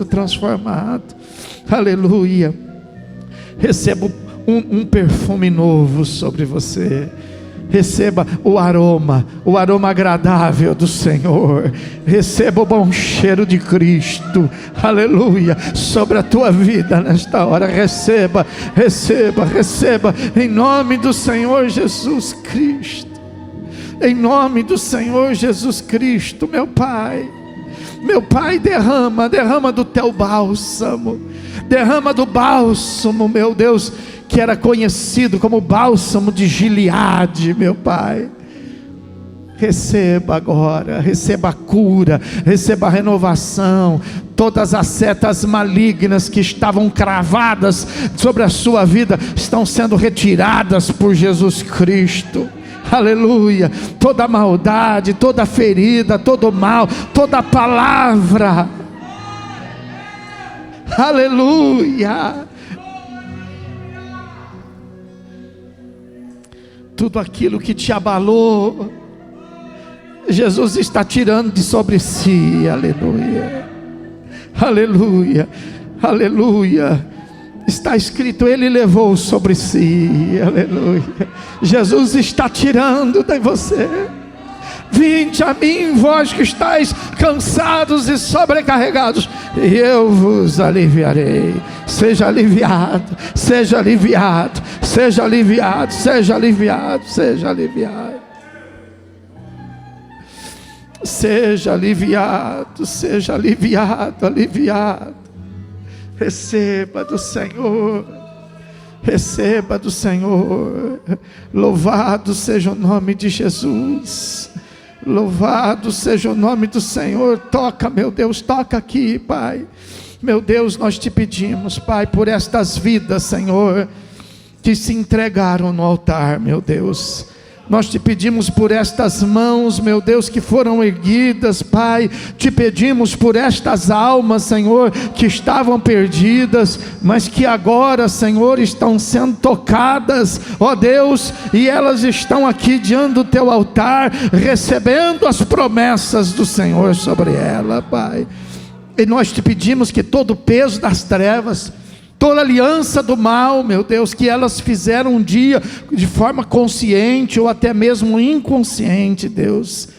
transformado. Aleluia. Receba um perfume novo sobre você. Receba o aroma agradável do Senhor. Receba o bom cheiro de Cristo, aleluia, sobre a tua vida nesta hora. Receba, em nome do Senhor Jesus Cristo. Em nome do Senhor Jesus Cristo, meu Pai, derrama do teu bálsamo, derrama do bálsamo, meu Deus, que era conhecido como bálsamo de Gileade, meu Pai. Receba agora, receba a cura, receba a renovação. Todas as setas malignas que estavam cravadas sobre a sua vida estão sendo retiradas por Jesus Cristo. Aleluia. Toda maldade, toda ferida, todo mal, toda palavra, aleluia, tudo aquilo que te abalou, Jesus está tirando de sobre si. Aleluia, aleluia, aleluia. Está escrito, Ele levou sobre si. Aleluia. Jesus está tirando de você. Vinde a mim, vós que estáis cansados e sobrecarregados, e eu vos aliviarei. Seja aliviado, seja aliviado, seja aliviado, seja aliviado, seja aliviado. Seja aliviado, seja aliviado, aliviado. Receba do Senhor, receba do Senhor. Louvado seja o nome de Jesus, louvado seja o nome do Senhor. Toca, meu Deus, toca aqui, Pai. Meu Deus, nós te pedimos, Pai, por estas vidas, Senhor, que se entregaram no altar, meu Deus. Nós te pedimos por estas mãos, meu Deus, que foram erguidas, Pai. Te pedimos por estas almas, Senhor, que estavam perdidas, mas que agora, Senhor, estão sendo tocadas, ó Deus, e elas estão aqui diante do teu altar, recebendo as promessas do Senhor sobre ela, Pai. E nós te pedimos que todo o peso das trevas, toda aliança do mal, meu Deus, que elas fizeram um dia de forma consciente ou até mesmo inconsciente, Deus,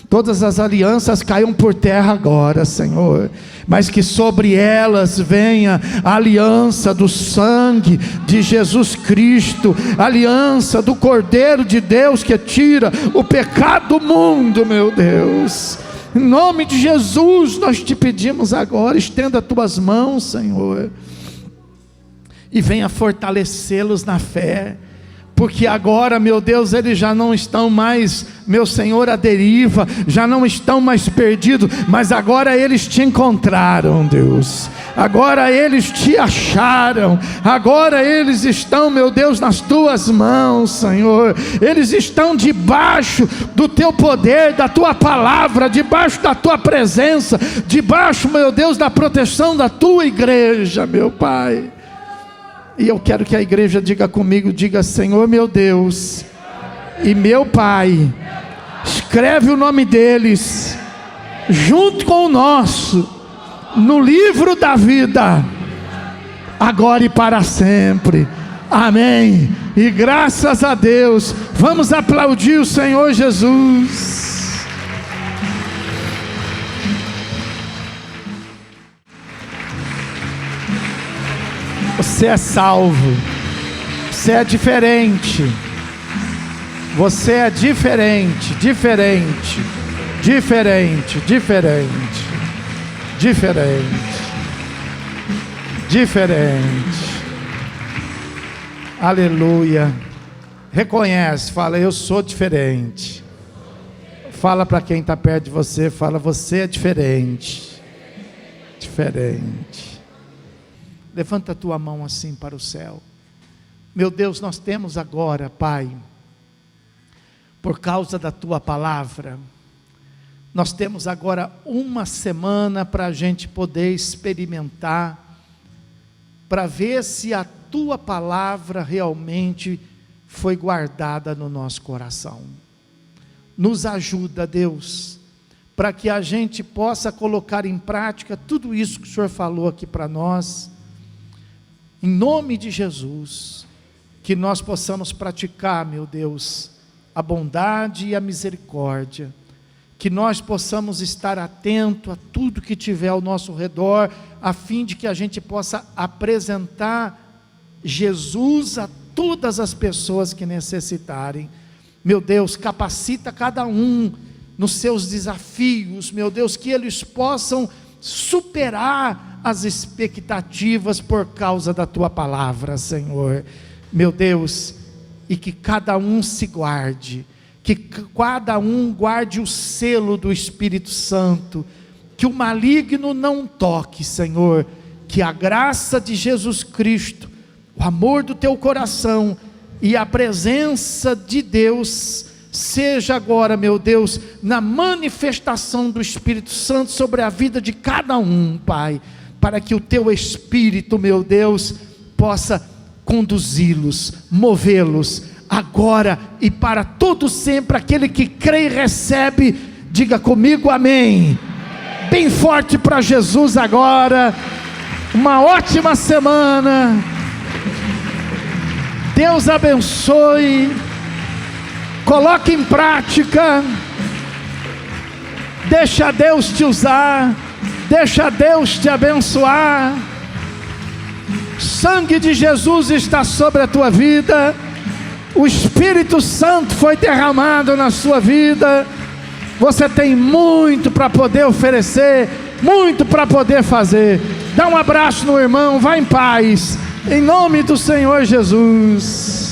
todas as alianças caiam por terra agora, Senhor, mas que sobre elas venha a aliança do sangue de Jesus Cristo, a aliança do Cordeiro de Deus que tira o pecado do mundo, meu Deus. Em nome de Jesus nós te pedimos agora, estenda as tuas mãos, Senhor, e venha fortalecê-los na fé, porque agora, meu Deus, eles já não estão mais, meu Senhor, à deriva, já não estão mais perdidos, mas agora eles te encontraram, Deus, agora eles te acharam, agora eles estão, meu Deus, nas tuas mãos, Senhor, eles estão debaixo do teu poder, da tua palavra, debaixo da tua presença, debaixo, meu Deus, da proteção da tua igreja, meu Pai. E eu quero que a igreja diga comigo, diga: Senhor meu Deus e meu Pai, escreve o nome deles junto com o nosso no livro da vida, agora e para sempre. Amém. E graças a Deus, vamos aplaudir o Senhor Jesus. Você é salvo, Você é diferente. Você é diferente, diferente, diferente, diferente, diferente, diferente. Aleluia. Reconhece, fala, eu sou diferente. Fala para quem está perto de você, fala, você é diferente. Diferente. Levanta a tua mão assim para o céu. Meu Deus, nós temos agora, Pai, por causa da tua palavra, nós temos agora uma semana para a gente poder experimentar, para ver se a tua palavra realmente foi guardada no nosso coração. Nos ajuda, Deus, para que a gente possa colocar em prática tudo isso que o Senhor falou aqui para nós, em nome de Jesus, que nós possamos praticar, meu Deus, a bondade e a misericórdia, que nós possamos estar atento a tudo que tiver ao nosso redor, a fim de que a gente possa apresentar Jesus a todas as pessoas que necessitarem. Meu Deus, capacita cada um nos seus desafios, meu Deus, que eles possam superar as expectativas por causa da tua palavra, Senhor. Meu Deus, e que cada um se guarde, que cada um guarde o selo do Espírito Santo, que o maligno não toque, Senhor, que a graça de Jesus Cristo, o amor do teu coração e a presença de Deus seja agora, meu Deus, na manifestação do Espírito Santo sobre a vida de cada um, Pai, para que o teu Espírito, meu Deus, possa conduzi-los, movê-los, agora e para todo sempre. Aquele que crê e recebe, diga comigo amém. Bem forte para Jesus agora. Uma ótima semana. Deus abençoe. Coloque em prática. Deixa Deus te usar. Deixa Deus te abençoar. Sangue de Jesus está sobre a tua vida. O Espírito Santo foi derramado na sua vida. Você tem muito para poder oferecer, muito para poder fazer. Dá um abraço no irmão, vá em paz, em nome do Senhor Jesus.